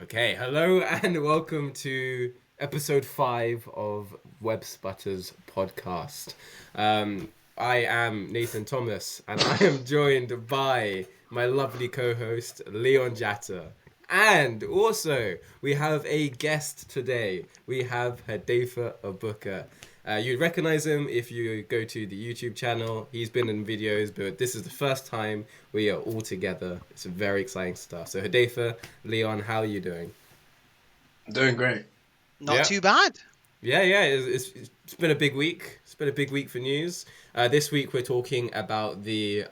Okay, hello and welcome to episode 5 of Web Sputters podcast. I am Nathan Thomas and I am joined by my lovely co-host Leon Jatta. And also, we have a guest today. We have Hudafe Abuka. You'd recognize him if you go to the YouTube channel. He's been in videos, but this is the first time we are all together. It's very exciting stuff. So Hudafe, Leon, how are you doing? Doing great. Not too bad. Yeah. It's been a big week. It's been a big week for news. This week we're talking about the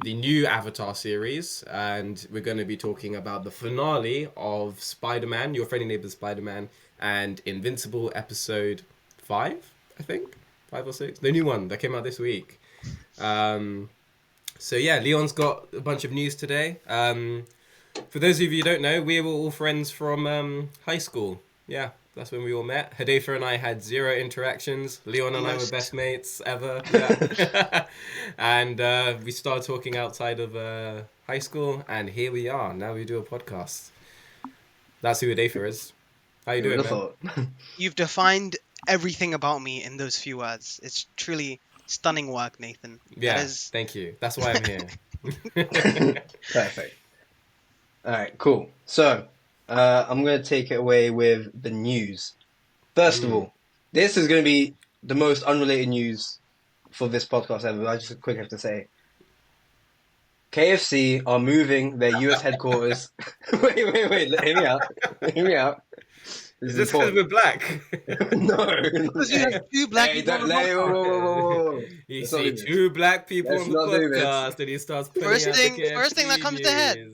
new Avatar series, and we're going to be talking about the finale of Spider-Man, Your Friendly Neighbor Spider-Man, and Invincible episode 5, I think, 5 or 6, the new one that came out this week. So yeah, Leon's got a bunch of news today. For those of you who don't know, we were all friends from high school. Yeah, that's when we all met. Hudafe and I had 0 interactions. Leon and I were best mates ever. Yeah. And we started talking outside of high school, and here we are. Now we do a podcast. That's who Hudafe is. How you doing, man? You've defined everything about me in those few words. It's truly stunning work, Nathan. Yeah, thank you. That's why I'm here. Perfect. Alright, cool. So, I'm going to take it away with the news. First of all, this is going to be the most unrelated news for this podcast ever. I just quickly have to say, KFC are moving their US headquarters. Wait, hear me out. Is this because we're black? No. Because you have 2 black people on the podcast. You see 2 black people on the podcast, and he starts putting First thing that comes to head.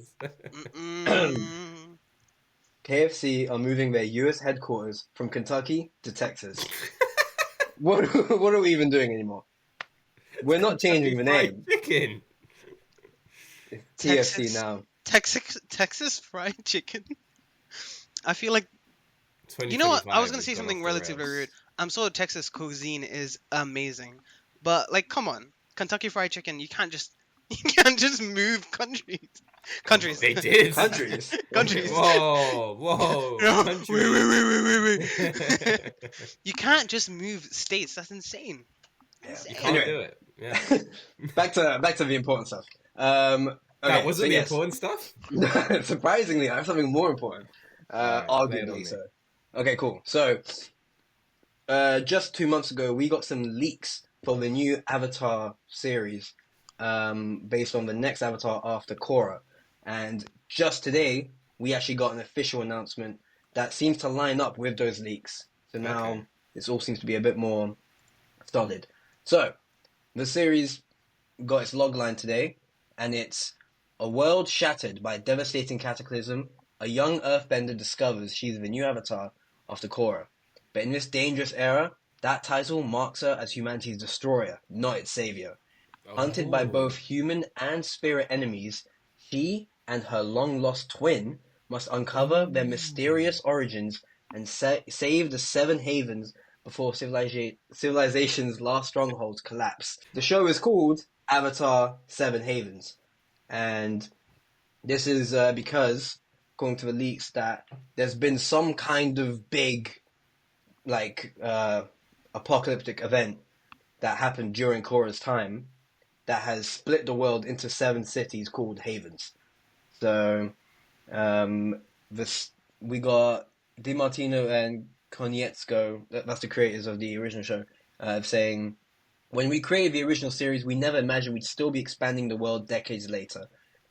KFC are moving their US headquarters from Kentucky to Texas. What are we even doing anymore? We're not changing the name. Chicken. TFC now. Texas fried chicken. I feel like, you know what? I was going to say something relatively rude. I'm sure Texas cuisine is amazing. But, like, come on. Kentucky fried chicken, you can't just move countries. They did. Countries. Whoa. No, Countries. wait. You can't just move states. That's insane. Yeah. You can't do it. Yeah. back to the important stuff. Okay, that wasn't the important stuff? Surprisingly, I have something more important. Arguably so. Okay, cool. So, just 2 months ago, we got some leaks for the new Avatar series, based on the next Avatar after Korra. And just today, we actually got an official announcement that seems to line up with those leaks. So now, this all seems to be a bit more solid. So, the series got its logline today, and it's: a world shattered by a devastating cataclysm, a young earthbender discovers she's the new Avatar after Korra. But in this dangerous era, that title marks her as humanity's destroyer, not its savior. Hunted by both human and spirit enemies, she and her long-lost twin must uncover their mysterious origins and save the 7 havens before civilization's last strongholds collapse. The show is called Avatar 7 Havens. And this is because, according to the leaks, that there's been some kind of big, apocalyptic event that happened during Korra's time that has split the world into 7 cities called Havens. So, we got DiMartino and Konietzko, that's the creators of the original show, saying, when we created the original series, we never imagined we'd still be expanding the world decades later.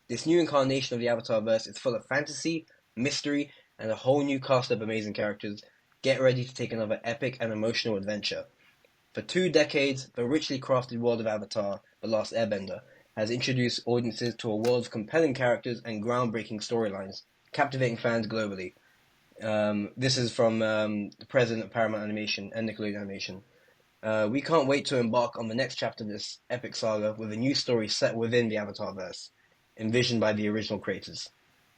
This new incarnation of the Avatarverse is full of fantasy, mystery, and a whole new cast of amazing characters. Get ready to take another epic and emotional adventure. For 2 decades, the richly crafted world of Avatar, The Last Airbender, has introduced audiences to a world of compelling characters and groundbreaking storylines, captivating fans globally. This is from the president of Paramount Animation and Nickelodeon Animation. We can't wait to embark on the next chapter of this epic saga with a new story set within the Avatarverse, envisioned by the original creators.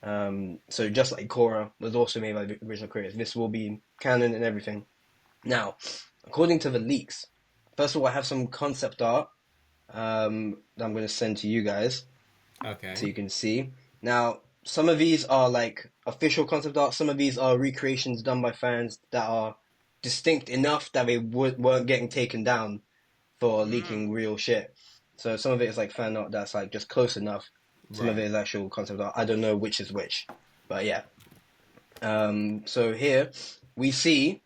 So just like Korra was also made by the original creators, this will be canon and everything. Now, according to the leaks, first of all, I have some concept art that I'm going to send to you guys. Okay. So you can see. Now, some of these are like official concept art. Some of these are recreations done by fans that are distinct enough that they weren't getting taken down for leaking real shit. So some of it is like fan art that's like just close enough. Some of it is actual concept art. I don't know which is which, but yeah. So here we see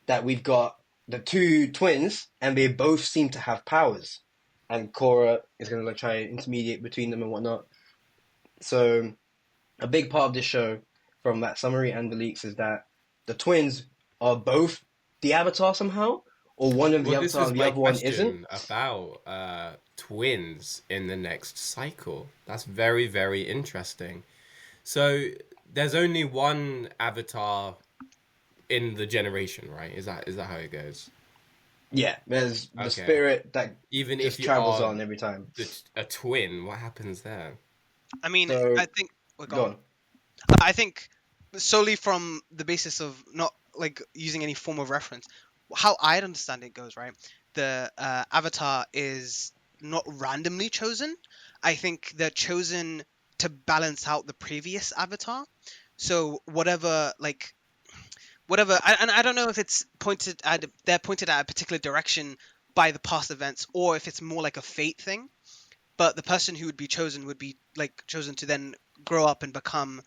that we've got the two twins, and they both seem to have powers. And Korra is going to like try and intermediate between them and whatnot. So a big part of this show, from that summary and the leaks, is that the twins are both the Avatar somehow, or one of the Avatar and the other one isn't. About twins in the next cycle. That's very, very interesting. So there's only one Avatar in the generation, right? Is that how it goes? Yeah, there's the spirit that even just if you travels on every time. A twin, what happens there? I mean, So, I think. Go on. I think solely from the basis of not like using any form of reference, how I'd understand it goes, right? The Avatar is not randomly chosen. I think they're chosen to balance out the previous Avatar. So whatever, I don't know if it's they're pointed at a particular direction by the past events, or if it's more like a fate thing. But the person who would be like chosen to then grow up and become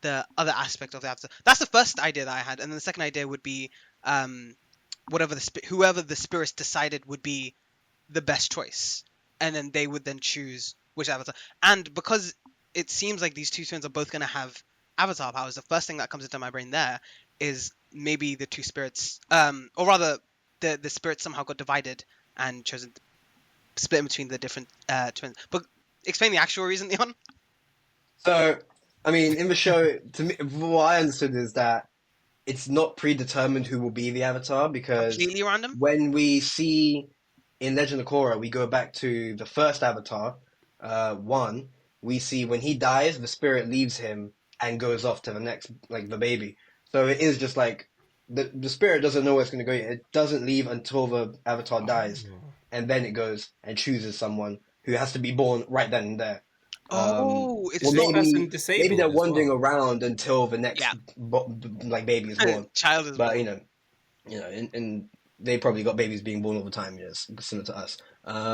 the other aspect of the Avatar. That's the first idea that I had, and then the second idea would be whoever the spirits decided would be the best choice, and then they would then choose which Avatar. And because it seems like these two twins are both going to have Avatar powers, the first thing that comes into my brain there is maybe the two spirits, or rather, the spirits somehow got divided and chosen split in between the different twins. But explain the actual reason, Leon. So, I mean, in the show, to me, what I understood is that it's not predetermined who will be the Avatar, because completely random. When we see in Legend of Korra, we go back to the first Avatar, one. We see when he dies, the spirit leaves him and goes off to the next, like the baby. So it is just like the spirit doesn't know where it's going to go. It doesn't leave until the Avatar dies, and then it goes and chooses someone who has to be born right then and there. It's maybe they're wandering around until the next baby is born. Child is but born. and they probably got babies being born all the time. Yes, similar to us.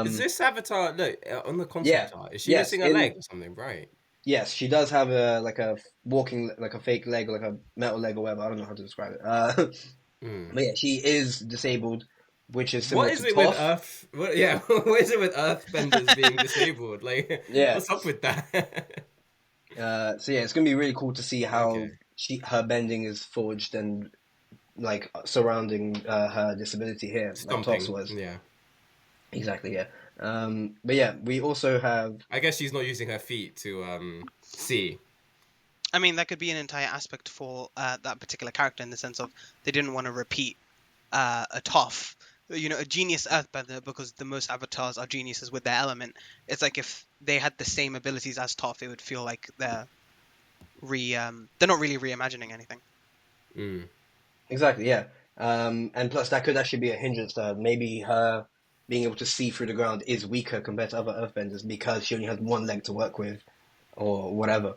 Is this Avatar? Look on the concept art. Is she missing a leg or something? Right. Yes, she does have a walking, like a fake leg, like a metal leg or whatever. I don't know how to describe it. But yeah, she is disabled, which is similar to Toph. With Earth? What is it with Earthbenders being disabled? Like, what's up with that? So yeah, it's gonna be really cool to see how her bending is forged and like surrounding her disability here, like Toph's was. Yeah. Exactly. Yeah. But yeah, we also have. I guess she's not using her feet to see. I mean, that could be an entire aspect for that particular character, in the sense of they didn't want to repeat a Toph, a genius Earthbender, because the most Avatars are geniuses with their element. It's like if they had the same abilities as Toph, it would feel like they're not really reimagining anything. Exactly. Yeah. And plus, that could actually be a hindrance to her. Maybe her being able to see through the ground is weaker compared to other Earthbenders because she only has one leg to work with, or whatever.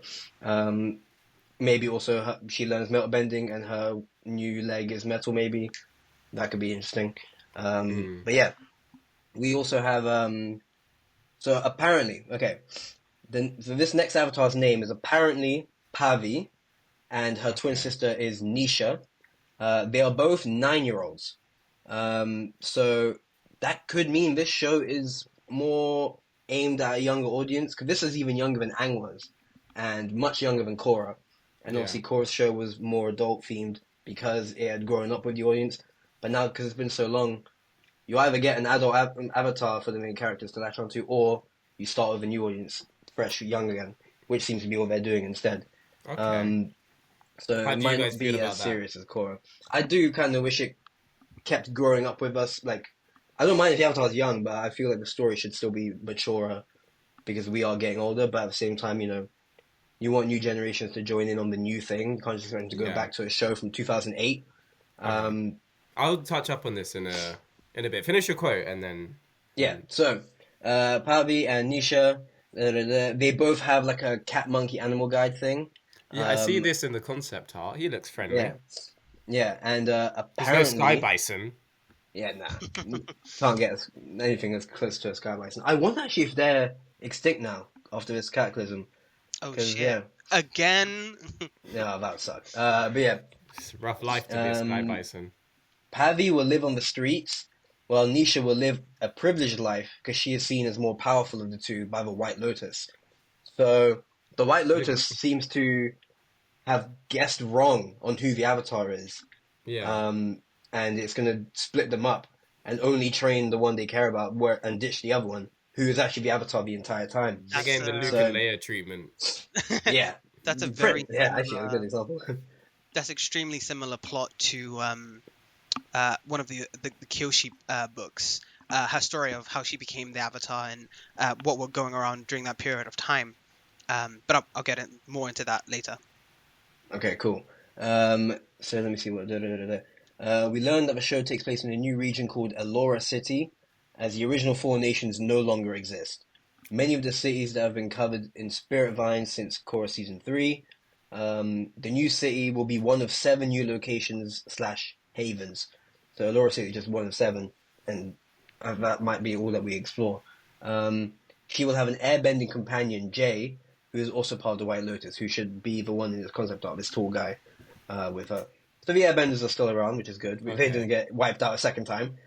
Maybe also she learns metal bending and her new leg is metal. Maybe that could be interesting. But yeah, we also have. So apparently, so this next Avatar's name is apparently Pavi, and her twin sister is Nisha. They are both 9-year-olds. So that could mean this show is more aimed at a younger audience, because this is even younger than Aang was, and much younger than Korra. And obviously Korra's show was more adult themed because it had grown up with the audience. But now, because it's been so long, you either get an adult avatar for the main characters to latch onto, or you start with a new audience, fresh, young again, which seems to be what they're doing instead. Okay. So it might not be as serious as Korra. I do kind of wish it kept growing up with us. Like, I don't mind if the Avatar's young, but I feel like the story should still be maturer because we are getting older. But at the same time, you want new generations to join in on the new thing. You can't just want to go back to a show from 2008. I'll touch up on this in a bit. Finish your quote and then. Yeah. So, Pavi and Nisha, They both have like a cat monkey animal guide thing. Yeah, I see this in the concept art. He looks friendly. Yeah, and There's no sky apparently, bison. yeah, can't get anything as close to a sky bison. I wonder actually if they're extinct now after this cataclysm. Oh Because shit! Again. yeah, that would suck. But yeah, It's a rough life to be a sky bison. Pavi will live on the streets, while Nisha will live a privileged life because she is seen as more powerful of the two by the White Lotus. So the White Lotus seems to have guessed wrong on who the Avatar is. Yeah. And it's going to split them up and only train the one they care about and ditch the other one, who is actually the Avatar the entire time. Again, the Luke and Leia treatment. Yeah. That's a very actually a good example. That's extremely similar plot to one of the Kyoshi books. Her story of how she became the Avatar and what were going around during that period of time. But I'll get more into that later. Okay, cool. So let me see what. We learned that the show takes place in a new region called Elora City, as the original four nations no longer exist. Many of the cities that have been covered in Spirit Vines since Korra Season 3. The new city will be one of 7 new locations / havens. So Elora City is just one of 7, and that might be all that we explore. She will have an airbending companion, Jay, who is also part of the White Lotus, who should be the one in this concept art, this tall guy, with her. So the airbenders are still around, which is good. They didn't get wiped out a second time.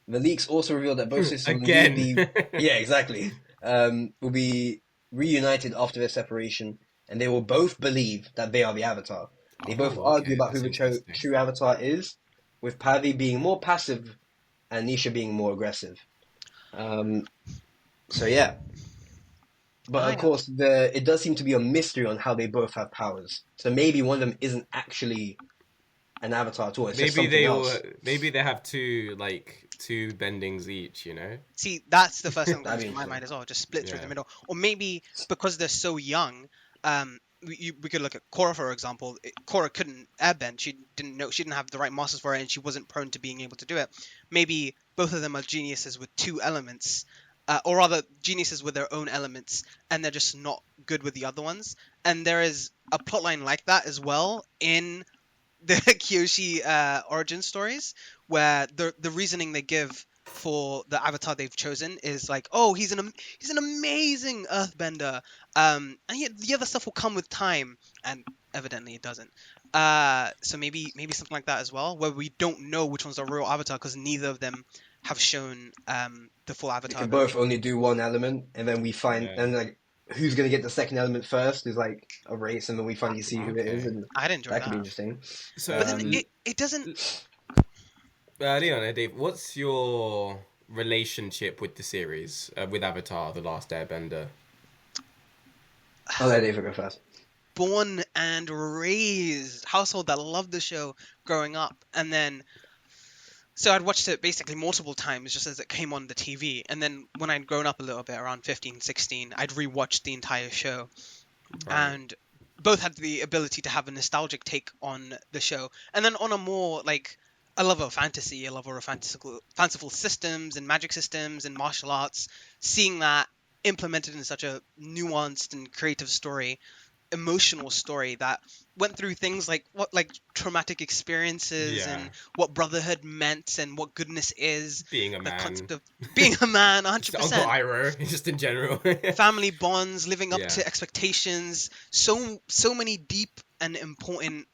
The leaks also revealed that both systems Again. Yeah, exactly. Will be reunited after their separation, and they will both believe that they are the Avatar. They both argue about who the true Avatar is, with Pavi being more passive and Nisha being more aggressive. So yeah. But of course, it does seem to be a mystery on how they both have powers. So maybe one of them isn't actually an Avatar at all. It's just something else. Maybe they have two bendings each. See, that's the first thing that comes to my mind as well. Just split through the middle, or maybe because they're so young. We could look at Korra, for example. Korra couldn't airbend. She didn't have the right masters for it, and she wasn't prone to being able to do it. Maybe both of them are geniuses with 2 elements. Or rather, geniuses with their own elements, and they're just not good with the other ones. And there is a plotline like that as well in the Kyoshi origin stories, where the reasoning they give for the Avatar they've chosen is like, oh, he's an amazing Earthbender, and yet the other stuff will come with time, and evidently it doesn't. So maybe something like that as well, where we don't know which one's the real Avatar because neither of them have shown the full Avatar. They can both only do one element, and then we find and like who's gonna get the second element first is like a race, and then we finally see who it is, and I'd enjoy that. Could be interesting. So, but then it doesn't. Leon, Dave, what's your relationship with the series, with Avatar: The Last Airbender? I'll let Dave go first. Born and raised household that loved the show growing up, and then so I'd watched it basically multiple times just as it came on the TV, and then when I'd grown up a little bit, around 15, 16, I'd rewatched the entire show, and both had the ability to have a nostalgic take on the show, and then on a more like a level of fantasy, a level of fanciful systems and magic systems and martial arts, seeing that implemented in such a nuanced and creative story, emotional story that went through things like traumatic experiences and what brotherhood meant and what goodness is, being a man, the concept of being a man, 100%. Uncle Iroh, just in general. Family bonds, living up to expectations, so many deep and important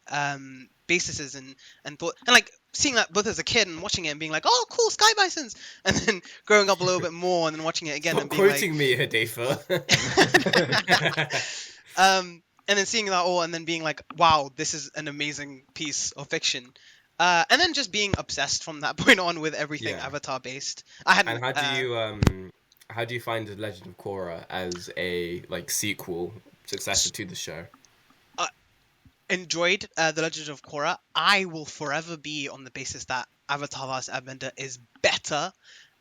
bases and thought, and like seeing that both as a kid and watching it and being like, oh cool, sky bisons, and then growing up a little bit more and then watching it again. Stop and being quoting me, Hudafe. And then seeing that all and then being like, wow, this is an amazing piece of fiction. And then just being obsessed from that point on with everything Avatar based. And how do you find The Legend of Korra as a sequel successor to the show? Enjoyed The Legend of Korra. I will forever be on the basis that Avatar: Last Airbender is better.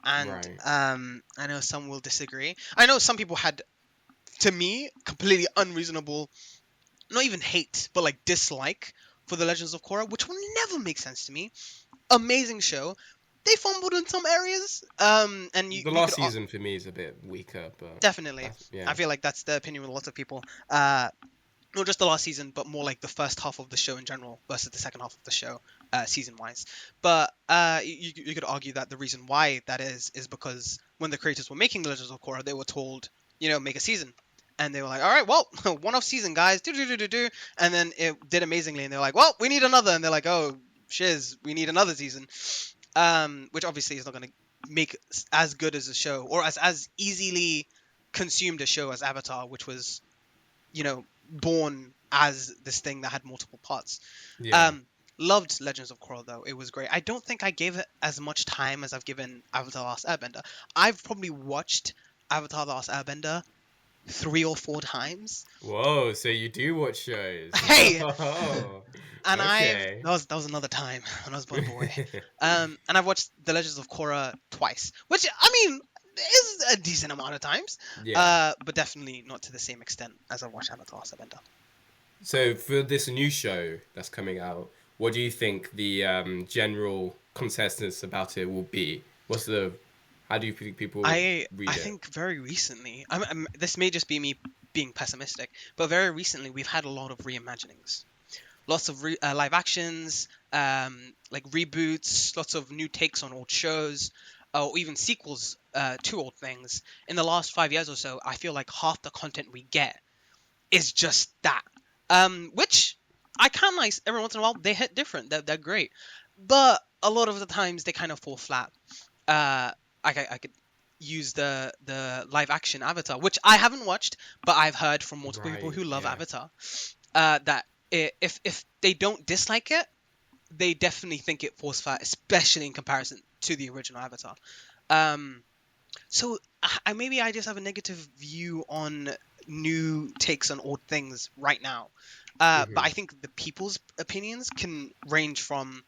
And I know some will disagree. I know some people had, to me, completely unreasonable, not even hate, but dislike for The Legends of Korra, which will never make sense to me. Amazing show. they fumbled in some areas. And the last season for me is a bit weaker, but definitely, yeah. I feel like that's the opinion with lots of people. Not just the last season, but more like the first half of the show in general versus the second half of the show, season-wise. But you could argue that the reason why that is because when the creators were making the Legends of Korra, they were told, make a season. And they were like, all right, well, one-off season, guys, do. And then it did amazingly, and they're like, well, we need another. And they're like, oh, shiz, we need another season. Which obviously is not going to make as good as a show, or as easily consumed a show as Avatar, which was, born as this thing that had multiple parts. Yeah. Loved Legends of Korra, though. It was great. I don't think I gave it as much time as I've given Avatar: The Last Airbender. I've probably watched Avatar: The Last Airbender 3 or 4 times. Whoa, so you do watch shows. Hey! Oh, and okay. that was another time when I was a boy. And I've watched The Legends of Korra twice, which, I mean, is a decent amount of times. Yeah. But definitely not to the same extent as I've watched Avatar: The Last Airbender. So for this new show that's coming out, what do you think the general consensus about it will be? How do you think people read it? I think very recently, this may just be me being pessimistic, but very recently we've had a lot of reimaginings. Lots of live actions, like reboots, lots of new takes on old shows, or even sequels to old things. In the last 5 years or so, I feel like half the content we get is just that. Which I can't nice every once in a while. They hit different. They're great, but a lot of the times they kind of fall flat. I could use the live action Avatar, which I haven't watched, but I've heard from multiple people who love Avatar, that if they don't dislike it, they definitely think it falls flat, especially in comparison to the original Avatar. So maybe I just have a negative view on new takes on old things right now. But I think the people's opinions can range from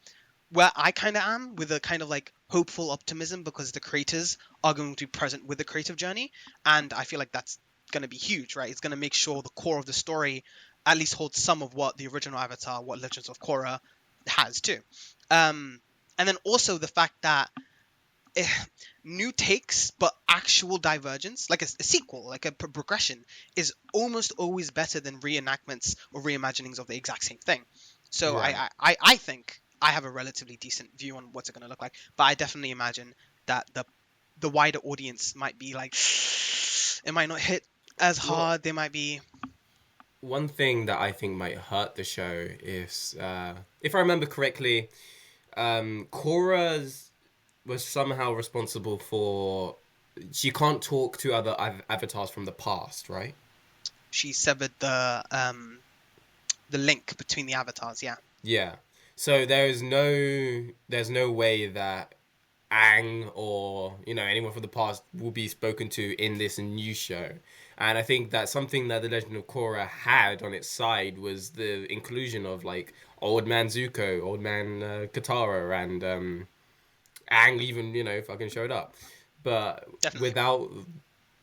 where I kind of am, with a kind of like hopeful optimism because the creators are going to be present with the creative journey, and I feel like that's going to be huge, right? It's going to make sure the core of the story at least holds some of what the original Avatar, what Legends of Korra has too. And then also the fact that new takes but actual divergence, like a sequel, like a progression, is almost always better than reenactments or reimaginings of the exact same thing. So I think I have a relatively decent view on what's it going to look like, but I definitely imagine that the wider audience might be like, it might not hit as hard. They might be. One thing that I think might hurt the show is, if I remember correctly, Korra was somehow responsible for. She can't talk to other avatars from the past, right? She severed the link between the avatars. Yeah. Yeah. So there's no way that Aang or anyone from the past will be spoken to in this new show. And I think that something that the Legend of Korra had on its side was the inclusion of like Old Man Zuko, Old Man Katara, and Aang even fucking showed up. But Definitely. Without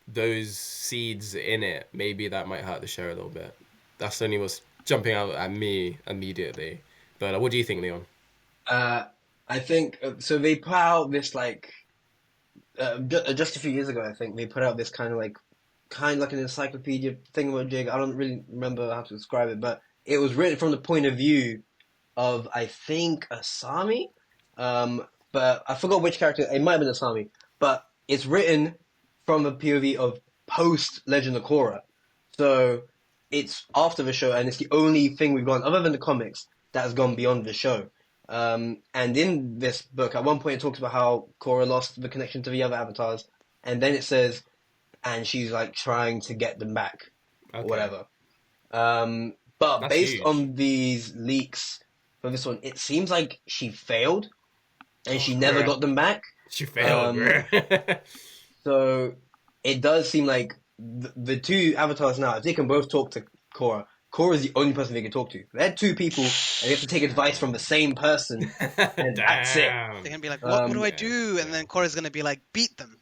those seeds in it, maybe that might hurt the show a little bit. That's only what's jumping out at me immediately. But what do you think, Leon? I think so. They put out this like just a few years ago. I think they put out this kind of like an encyclopedia thingamajig. I don't really remember how to describe it, but it was written from the point of view of, I think, Asami. But I forgot which character. It might have been Asami, but it's written from the POV of post Legend of Korra. So it's after the show, and it's the only thing we've gone other than the comics that has gone beyond the show. And in this book, at one point it talks about how Korra lost the connection to the other avatars, and then it says, and she's like trying to get them back, or whatever. But that's based huge. On these leaks for this one, it seems like she failed, and she never got them back. She failed. So it does seem like the two avatars now, if they can both talk to Korra is the only person they can talk to. They're two people, and they have to take advice from the same person, and that's it. They're gonna be like, what do I do? And then Korra's gonna be like, beat them.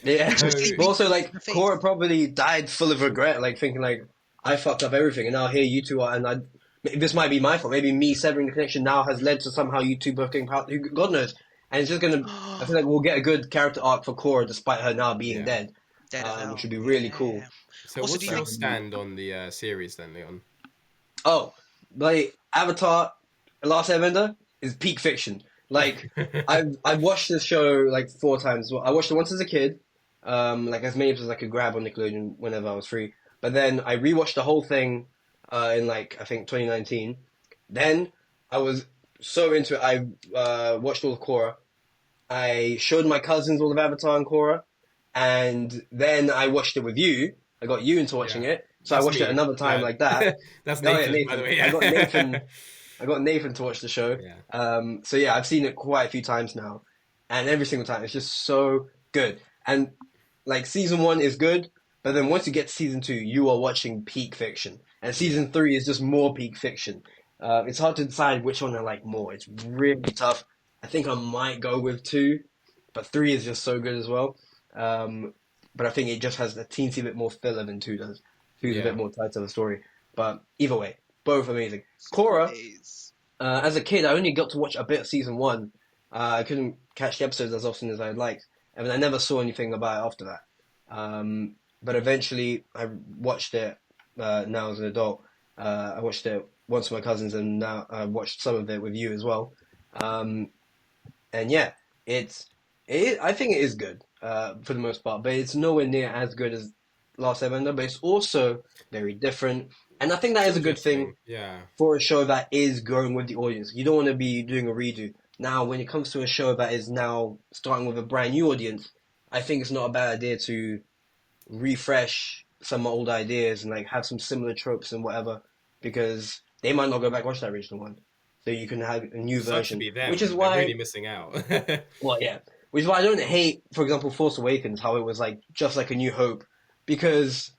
Yeah. But also, like, Korra probably died full of regret, like, thinking, like, I fucked up everything, and now here you two are, and this might be my fault. Maybe me severing the connection now has led to somehow you two both getting power. God knows. and it's just gonna. I feel like we'll get a good character arc for Korra despite her now being dead, Dead as hell. which would be really cool. So Also, what's your stand on the series then, Leon? Oh, like Avatar, The Last Airbender is peak fiction. Like I've watched this show like 4 times. Well, I watched it once as a kid, like as many as I could grab on Nickelodeon whenever I was free. But then I rewatched the whole thing in like I think 2019. Then I was so into it. I watched all of Korra. I showed my cousins all of Avatar and Korra, and then I watched it with you. I got you into watching it, so I watched it another time like that. That's Nathan, by the way. Yeah. I got Nathan to watch the show. Yeah. So yeah, I've seen it quite a few times now, and every single time it's just so good. And like season 1 is good, but then once you get to season 2, you are watching peak fiction, and season 3 is just more peak fiction. It's hard to decide which one I like more. It's really tough. I think I might go with 2, but 3 is just so good as well. But I think it just has a teensy bit more filler than 2 does. 2 is a bit more tight to the story. But either way, both amazing. Korra, as a kid, I only got to watch a bit of season 1. I couldn't catch the episodes as often as I'd liked. And I never saw anything about it after that. But eventually, I watched it now as an adult. I watched it once with my cousins, and now I watched some of it with you as well. And yeah, I think it is good for the most part, but it's nowhere near as good as Last Airbender. But it's also very different, and I think that is a good thing for a show that is growing with the audience. You don't want to be doing a redo. Now, when it comes to a show that is now starting with a brand new audience, I think it's not a bad idea to refresh some old ideas and like have some similar tropes and whatever, because they might not go back and watch that original one. So you can have a new version, which is why they're really missing out. Well, yeah, which is why I don't hate, for example, Force Awakens, how it was like just like A New Hope, because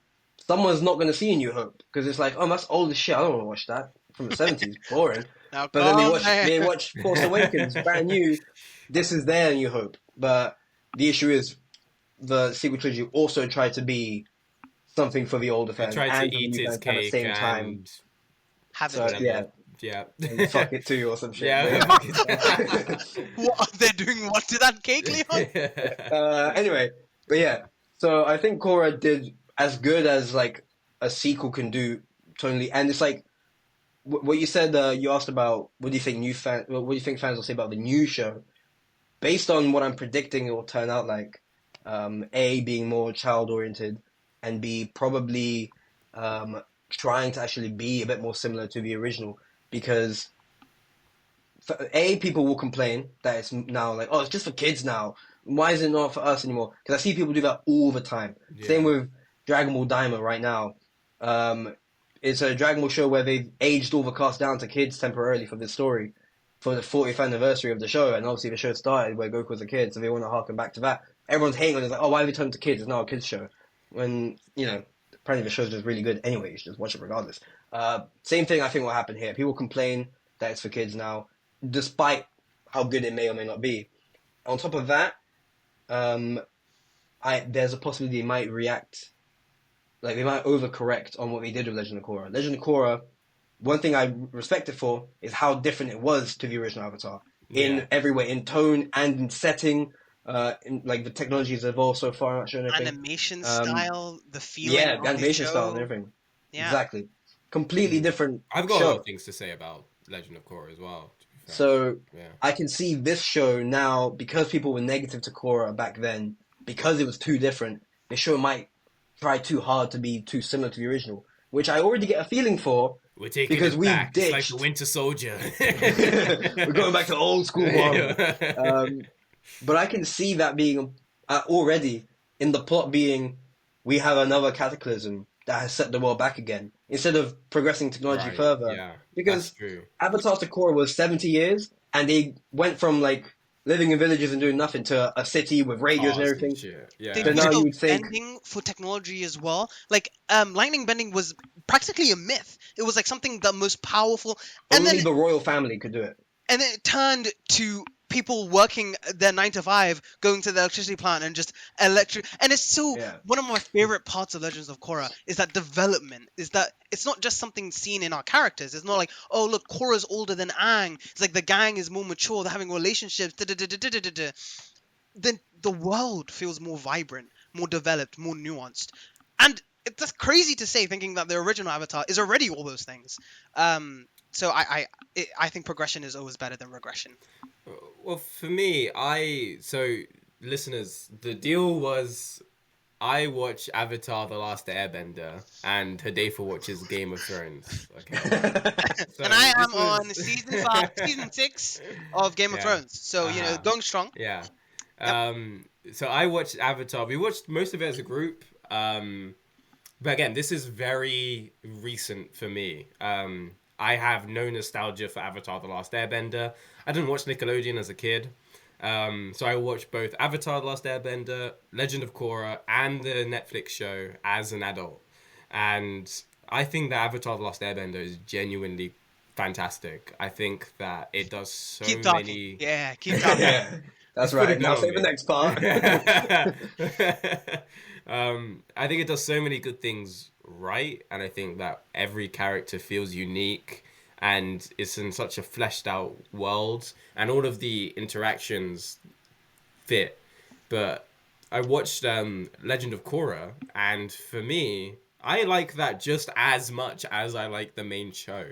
someone's not going to see A New Hope because it's like, oh, that's old as shit. I don't want to watch that from the 70s, boring. But then they watch Force Awakens, brand new. This is their New Hope. But the issue is the sequel trilogy also tried to be something for the older fans and for the new its fans at the same time. Have it. Yeah. And fuck it too or some shit. Yeah. What, they're doing what to that cake, Leon? Anyway, but yeah. So I think Korra did as good as like a sequel can do, totally. And it's like what you said. You asked about what do you think fans will say about the new show? Based on what I'm predicting, it will turn out like A, being more child oriented, and B, probably trying to actually be a bit more similar to the original. Because A, people will complain that it's now like, oh, it's just for kids now. Why is it not for us anymore? Because I see people do that all the time. Yeah. Same with Dragon Ball Daima right now. It's a Dragon Ball show where they've aged all the cast down to kids temporarily for this story, for the 40th anniversary of the show. And obviously the show started where Goku was a kid, so they want to harken back to that. Everyone's hating on it. It's like, oh, why have they turned to kids? It's not a kids show. When, apparently the show's just really good anyway. You should just watch it regardless. Same thing I think will happen here. People complain that it's for kids now, despite how good it may or may not be. On top of that, there's a possibility they might they might overcorrect on what they did with Legend of Korra. Legend of Korra, one thing I respect it for is how different it was to the original Avatar. In every way, in tone and in setting. The technology has evolved so far. I'm not sure anything. Animation style, the feeling. Yeah, the animation style and everything. Yeah. Exactly. Completely different. I've got a lot of things to say about Legend of Korra as well. So I can see this show now, because people were negative to Korra back then, because it was too different. The show might try too hard to be too similar to the original, which I already get a feeling for. We're taking because we back. Ditched. It's like the Winter Soldier. We're going back to old school Marvel. But I can see that being already in the plot being we have another cataclysm that has set the world back again instead of progressing technology further. Yeah, because Avatar to Korra was 70 years and they went from like living in villages and doing nothing to a city with radios and everything. Yeah. They used bending for technology as well. Like lightning bending was practically a myth. It was like something the most powerful. Only the royal family could do it. And then it turned to people working their 9 to 5, going to the electricity plant and just electric. And it's so one of my favorite parts of Legends of Korra is that development. Is that it's not just something seen in our characters. It's not like, oh look, Korra's older than Aang. It's like the gang is more mature. They're having relationships. Then the world feels more vibrant, more developed, more nuanced, and that's crazy to say, thinking that the original Avatar is already all those things. So I think progression is always better than regression. Well, for me, listeners, the deal was I watch Avatar: The Last Airbender, and Hudafe watches Game of Thrones. Okay. So and I am on season 6 of Game of Thrones. So going strong. Yeah. So I watched Avatar. We watched most of it as a group. But again, this is very recent for me. I have no nostalgia for Avatar: The Last Airbender. I didn't watch Nickelodeon as a kid. So I watched both Avatar: The Last Airbender, Legend of Korra, and the Netflix show as an adult. And I think that Avatar: The Last Airbender is genuinely fantastic. I think that it does so keep talking. many... Yeah, keep talking. Yeah, that's right. Now say the next part. I think it does so many good things right, and I think that every character feels unique, and it's in such a fleshed out world, and all of the interactions fit. But I watched Legend of Korra, and for me, I like that just as much as I like the main show.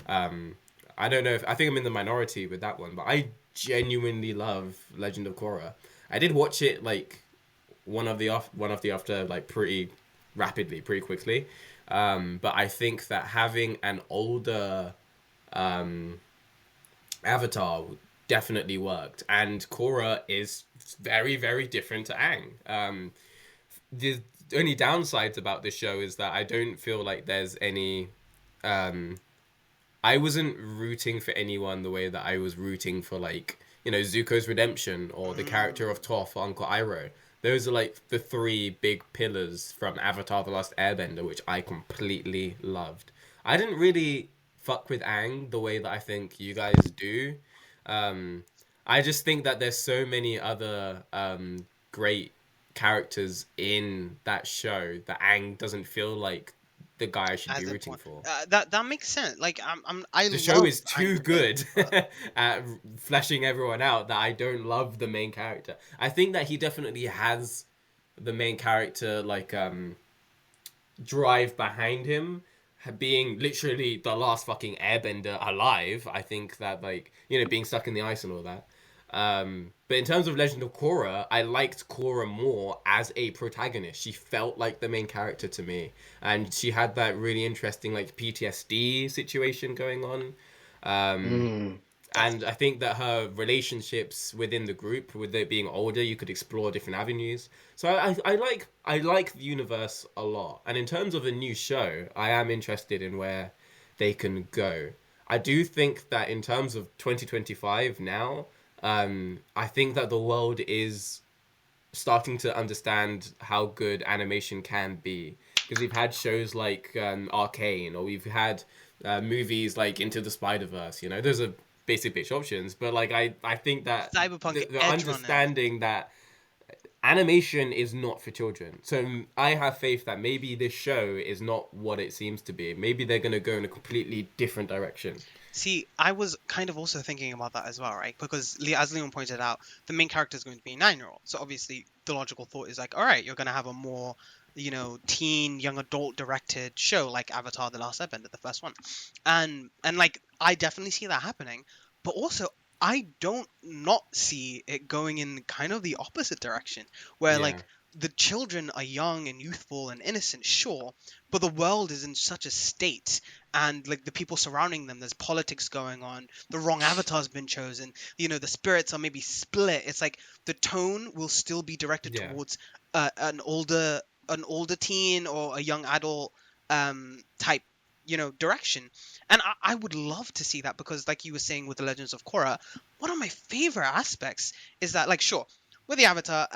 I don't know I think I'm in the minority with that one, but I genuinely love Legend of Korra. I did watch it like one of the after like pretty rapidly, pretty quickly. But I think that having an older Avatar definitely worked, and Korra is very, very different to Aang. The only downsides about this show is that I don't feel like there's any I wasn't rooting for anyone the way that I was rooting for, like, Zuko's redemption or the character of Toph or Uncle Iroh. Those are like the 3 big pillars from Avatar: The Last Airbender, which I completely loved. I didn't really fuck with Aang the way that I think you guys do. I just think that there's so many other great characters in that show that Aang doesn't feel like the guy I should be rooting for. That makes sense. Like the show is too good at fleshing everyone out that I don't love the main character. I think that he definitely has the main character like drive behind him, being literally the last fucking airbender alive. I think that, like, being stuck in the ice and all that. But in terms of Legend of Korra, I liked Korra more as a protagonist. She felt like the main character to me, and she had that really interesting like PTSD situation going on. And I think that her relationships within the group, with it being older, you could explore different avenues. So I like the universe a lot. And in terms of a new show, I am interested in where they can go. I do think that in terms of 2025 now, I think that the world is starting to understand how good animation can be, because we've had shows like Arcane, or we've had movies like Into the Spider-Verse. Those are basic bitch options, but like I think that Cyberpunk the understanding that animation is not for children. So I have faith that maybe this show is not what it seems to be. Maybe they're going to go in a completely different direction. See, I was kind of also thinking about that as well, right? Because as Leon pointed out, the main character is going to be a 9-year-old. So obviously the logical thought is like, all right, you're going to have a more, teen, young adult directed show like Avatar: The Last Airbender, the first one. And like, I definitely see that happening. But also, I don't not see it going in kind of the opposite direction, where like the children are young and youthful and innocent, sure, but the world is in such a state, and like the people surrounding them, there's politics going on, the wrong avatar's been chosen, the spirits are maybe split. It's like the tone will still be directed towards an older teen or a young adult type direction. And I would love to see that, because like you were saying with the Legends of Korra, one of my favorite aspects is that, like, sure, with the Avatar,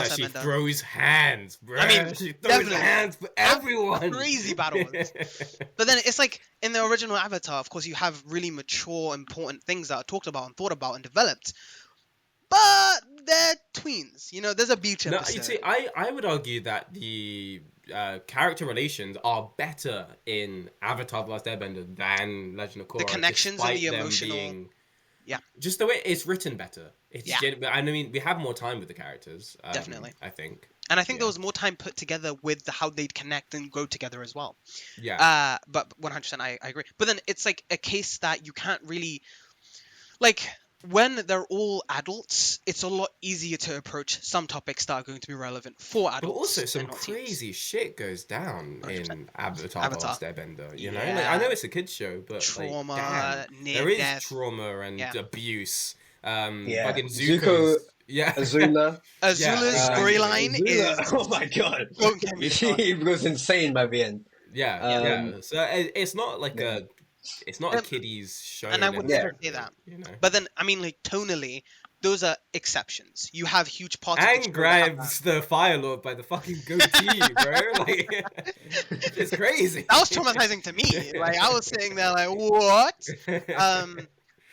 she throws hands, bro. I mean, she throws hands for everyone. Crazy battles. But then it's like in the original Avatar, of course, you have really mature, important things that are talked about and thought about and developed. but they're tweens. You know, there's a beach No, episode. you see, I would argue that the character relations are better in Avatar: The Last Airbender than Legend of Korra. The connections and the them emotional... being, Yeah. just the way it's written better. It's Yeah. I mean, we have more time with the characters. Definitely. I think. And I think there was more time put together with how they'd connect and grow together as well. Yeah. But 100% I agree. But then it's like a case that you can't really... Like, when they're all adults, it's a lot easier to approach some topics that are going to be relevant for adults. But also some and not crazy teens. shit goes down 100%. in Avatar: The Last Airbender. You know, Yeah. like, I know it's a kids show, but Trauma, like, damn, near there is death. trauma and abuse. Yeah. Fucking Zuko, yeah. Azula. Azula's Yeah, storyline Azula, is... oh my god. Don't get me started. She goes insane by the end. Yeah. So it's not like it's not a kiddies show. And I would never say necessarily, that. You know. But then, I mean, like, tonally, those are exceptions. You have huge parts of the Aang show that have grabs the Fire Lord by the fucking goatee, bro. Like, it's crazy. that was traumatizing to me. Like, I was sitting there like, what?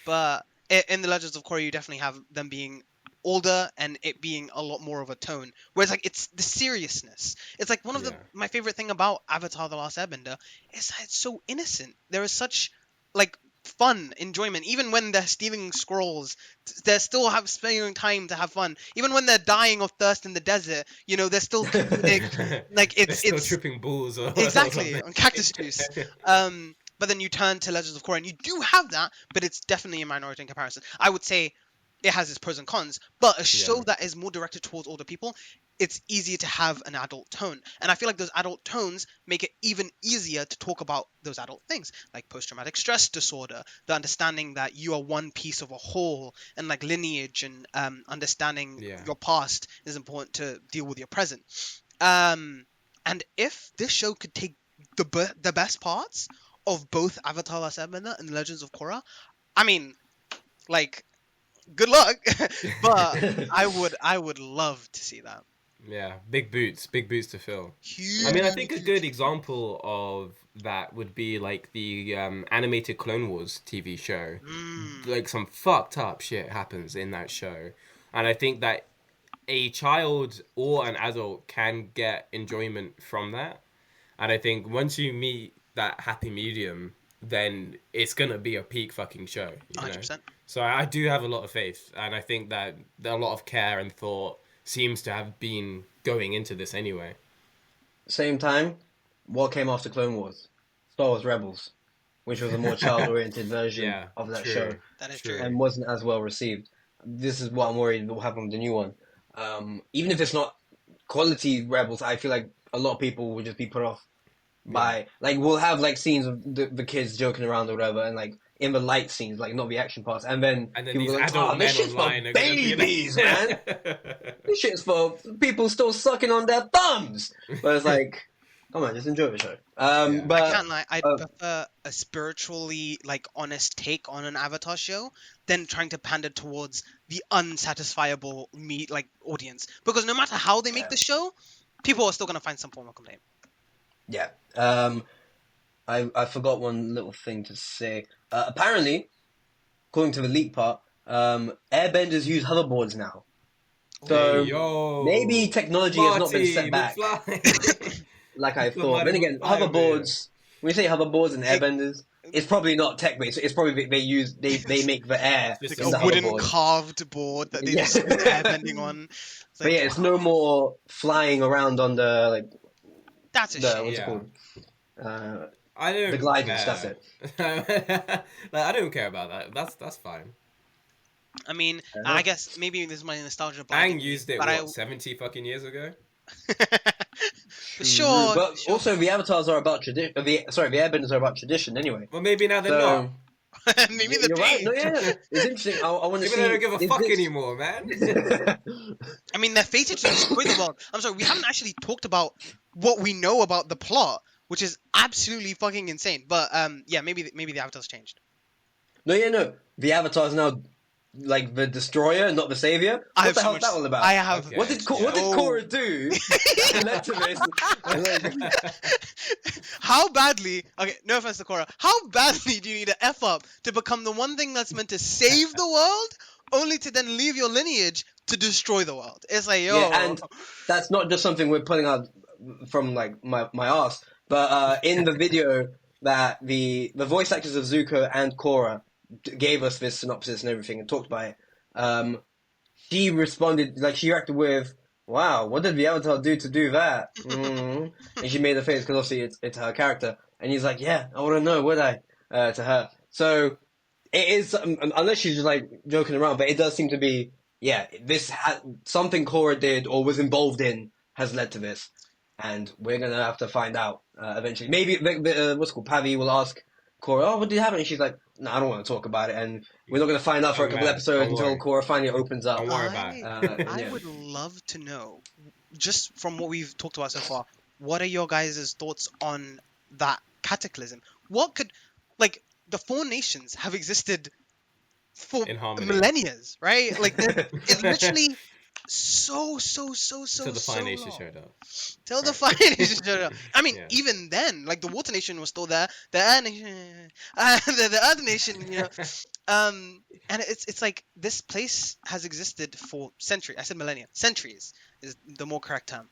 But in the Legends of Korra, you definitely have them being older and it being a lot more of a tone. Whereas, like, it's the seriousness. It's like one of my favorite thing about Avatar: The Last Airbender is that it's so innocent. There is such, like, fun, enjoyment. Even when they're stealing scrolls, they're still spending time to have fun. Even when they're dying of thirst in the desert, you know, they're still like it's still tripping bulls or exactly or on cactus juice. But then you turn to Legends of Korra and you do have that, but it's definitely a minority in comparison. I would say it has its pros and cons, but a show that is more directed towards older people, it's easier to have an adult tone. And I feel like those adult tones make it even easier to talk about those adult things, like post-traumatic stress disorder, the understanding that you are one piece of a whole, and like lineage and understanding your past is important to deal with your present. And if this show could take the best parts of both Avatar: Last Airbender and Legends of Korra, I mean, like, good luck, but I would love to see that. Yeah, big boots to fill. Huge. I mean, I think a good example of that would be like the animated Clone Wars TV show. Like, some fucked up shit happens in that show, and I think that a child or an adult can get enjoyment from that. And I think once you meet that happy medium, then it's gonna be a peak fucking show. You know? 100%. So I do have a lot of faith, and I think that a lot of care and thought seems to have been going into this anyway. Same time, what came after Clone Wars? Star Wars Rebels, which was a more child-oriented version of that show. That is true. And wasn't as well received. This is what I'm worried will happen with the new one. Even if it's not quality Rebels, I feel like a lot of people will just be put off by... Like, we'll have, like, scenes of the kids joking around or whatever, and, like, in the light scenes, like, not the action parts, and then these like, adult men this shit's for online are babies, man. This shit's for people still sucking on their thumbs. But it's like, come on, just enjoy the show. But I can't lie, I prefer a spiritually, like, honest take on an Avatar show than trying to pander towards the unsatisfiable audience. Because no matter how they make the show, people are still gonna find some form of complaint. Yeah. I forgot one little thing to say. Apparently, according to the leak part, airbenders use hoverboards now. So maybe technology has not been set back like I thought. Then again, hoverboards. When you say hoverboards and airbenders, it's probably not tech based. It's probably they make the air. It's in like the a wooden hoverboard. carved board that they just airbending on. But yeah, it's no more flying around on the That's a shame. what's it called? I don't. The gliders, that's it. Like, I don't care about that. That's fine. I mean, I guess maybe this is my nostalgia. Aang used it 70 fucking years ago. Sure. But also, the avatars are about tradition. The airbenders are about tradition anyway. Well, maybe now they're not. Maybe they're right. No, yeah, it's interesting. I want to see. Maybe they don't give a fuck anymore, man. I mean, they're fated to destroy the world. I'm sorry, we haven't actually talked about what we know about the plot, which is absolutely fucking insane. But yeah, maybe the avatars changed. No. The avatars now, like, the destroyer, not the savior. What the hell is that all about? I have. Okay. What did Korra do that led to this? How badly? Okay, no offense to Korra. How badly do you need to f up to become the one thing that's meant to save the world, only to then leave your lineage to destroy the world. It's like, yo. Yeah, and that's not just something we're pulling out from like my ass, but in the video that the voice actors of Zuko and Korra gave us this synopsis and everything and talked about it. She responded, like, she reacted with, "Wow, what did the Avatar do to do that?" And she made a face because obviously it's her character, and he's like, "Yeah, I want to know, would I?" To her, so it is, unless she's just like joking around, but it does seem to be, yeah, something Korra did or was involved in has led to this, and we're gonna have to find out eventually. Maybe what's it called, Pavi will ask Korra, "Oh, what did happen?" And she's like, "No, I don't want to talk about it," and we're not gonna find out for a couple episodes until Korra finally opens up. Don't worry about it. I would love to know, just from what we've talked about so far, what are your guys' thoughts on that cataclysm? What could, like, the 4 nations have existed for millennia, right? Like, it's literally so Till the Fire Nation showed up. Till the Fire Nation showed up. I mean, even then, like, the Water Nation was still there. The Air Nation, the Earth Nation, you know. And it's like this place has existed for centuries. I said millennia. Centuries is the more correct term.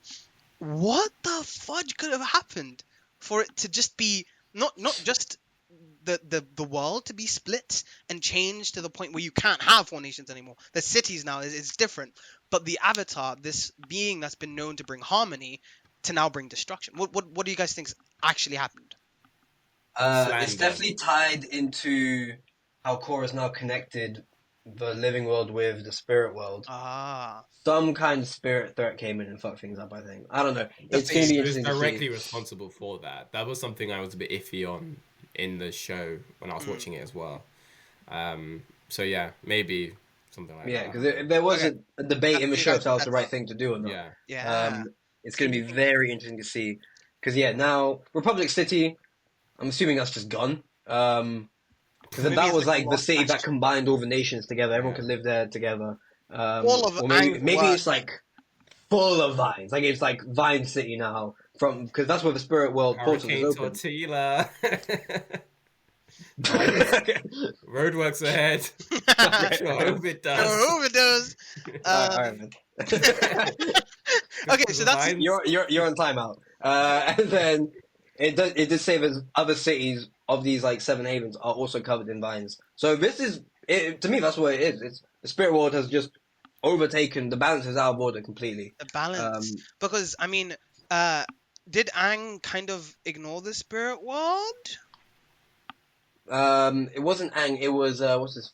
What the fudge could have happened for it to just be not just the world to be split and changed to the point where you can't have 4 nations anymore. The cities now is different, but the Avatar, this being that's been known to bring harmony, to now bring destruction. What do you guys think actually happened? It's definitely tied into how Korra's now connected the living world with the spirit world. Some kind of spirit threat came in and fucked things up, I think. I don't know. It's going to be interesting to see. Directly responsible for that. That was something I was a bit iffy on in the show when I was watching it as well. So yeah, maybe something like that. Yeah, because there was a debate in the show if that was the right thing to do or not. Yeah. It's going to be very interesting to see. Because now, Republic City, I'm assuming that's just gone. Because that was like the city that combined all the nations together. Everyone could live there together. Maybe it's like full of vines. Like it's like Vine City now. Because that's where the spirit world portal is open. Tortilla. Roadworks ahead. I hope it does. I hope it does. All right, man. Okay, so that's you're on timeout. And then it did say that other cities of these like 7 havens are also covered in vines. So this is to me that's what it is. It's the spirit world has just overtaken. The balance is out of order completely. The balance, because I mean, did Aang kind of ignore the spirit world? It wasn't Aang. It was what's his?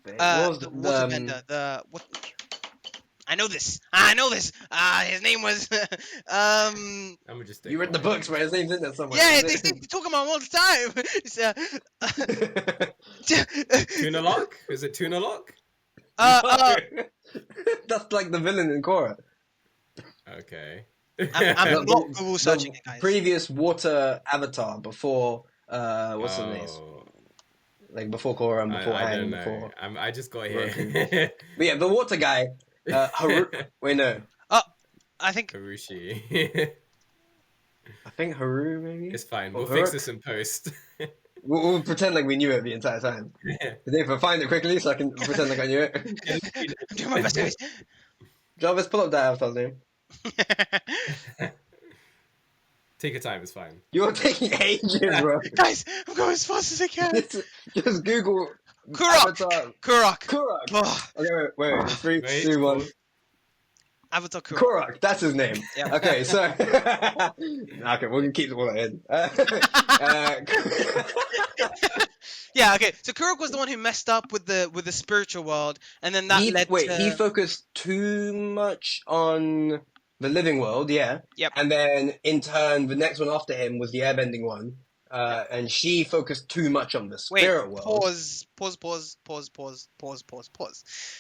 What was the waterbender. What? I know this. His name was. You read the books where his name's in there somewhere. Yeah, they talk about him all the time. Tuna Lock? Is it Tuna Lock? That's like the villain in Korra. Okay. I'm not Google searching it, guys. Previous water avatar before what's the name? Like before Korra and before Aang. Before. I just got here. But yeah, the water guy. Wait, no. I think Harushi. I think Haru, maybe? It's fine. We'll fix this in post. We'll pretend like we knew it the entire time. Yeah. If I find it quickly so I can pretend like I knew it. I'm doing my best, guys. Jarvis, pull up that avatar's name. Take your time, it's fine. You're taking ages, bro. Guys, I'm going as fast as I can. Just Google Kurok. Kurok. Oh. Okay, wait. 3, 2, 1. Avatar Kurok. Kurok, that's his name. Yeah. Okay, so okay, we're gonna keep all that in. Yeah, okay. So Kurok was the one who messed up with the spiritual world, and then that led to... he focused too much on the living world, yeah. Yep. And then in turn, the next one after him was the airbending one. And she focused too much on the spirit world. Pause.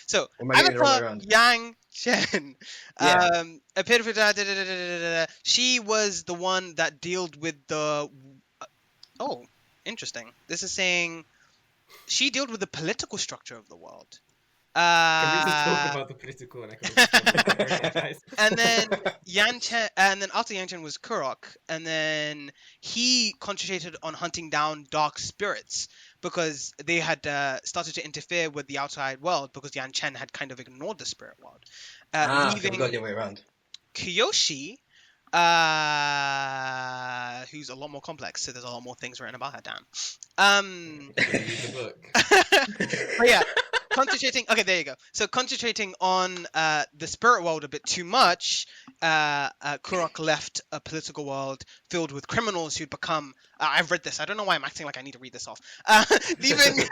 So, Avatar Yang Chen appeared for... She was the one that dealt with the... Oh, interesting. This is saying she dealt with the political structure of the world. Can we just talk about the political and economic guys? And then and then after Yang Chen was Kurok, and then he concentrated on hunting down dark spirits because they had started to interfere with the outside world because Yan Chen had kind of ignored the spirit world, leaving got the other way around. Kiyoshi, who's a lot more complex, so there's a lot more things written about her. Read the book. But yeah. Okay, there you go. So concentrating on the spirit world a bit too much, Kurok left a political world filled with criminals who'd become... I've read this. I don't know why I'm acting like I need to read this off. Leaving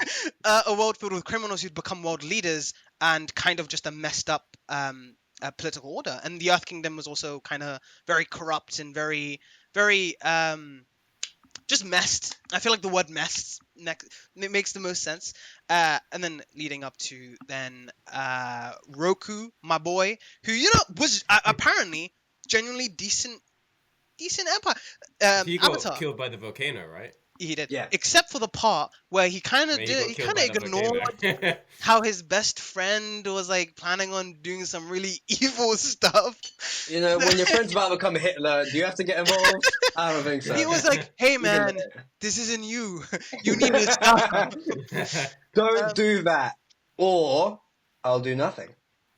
a world filled with criminals who'd become world leaders and kind of just a messed up political order. And the Earth Kingdom was also kind of very corrupt and very, very... just messed. I feel like the word messed it makes the most sense. And then leading up to then Roku, my boy, who was apparently genuinely decent empire. He got Avatar. killed by the volcano, right? He did. Yeah. Except for the part where he kind of ignored how his best friend was like planning on doing some really evil stuff. You know, when your friend's about to become Hitler, do you have to get involved? I don't think so. He was like, "Hey man, this isn't you. You need to stop." Don't do that, or I'll do nothing.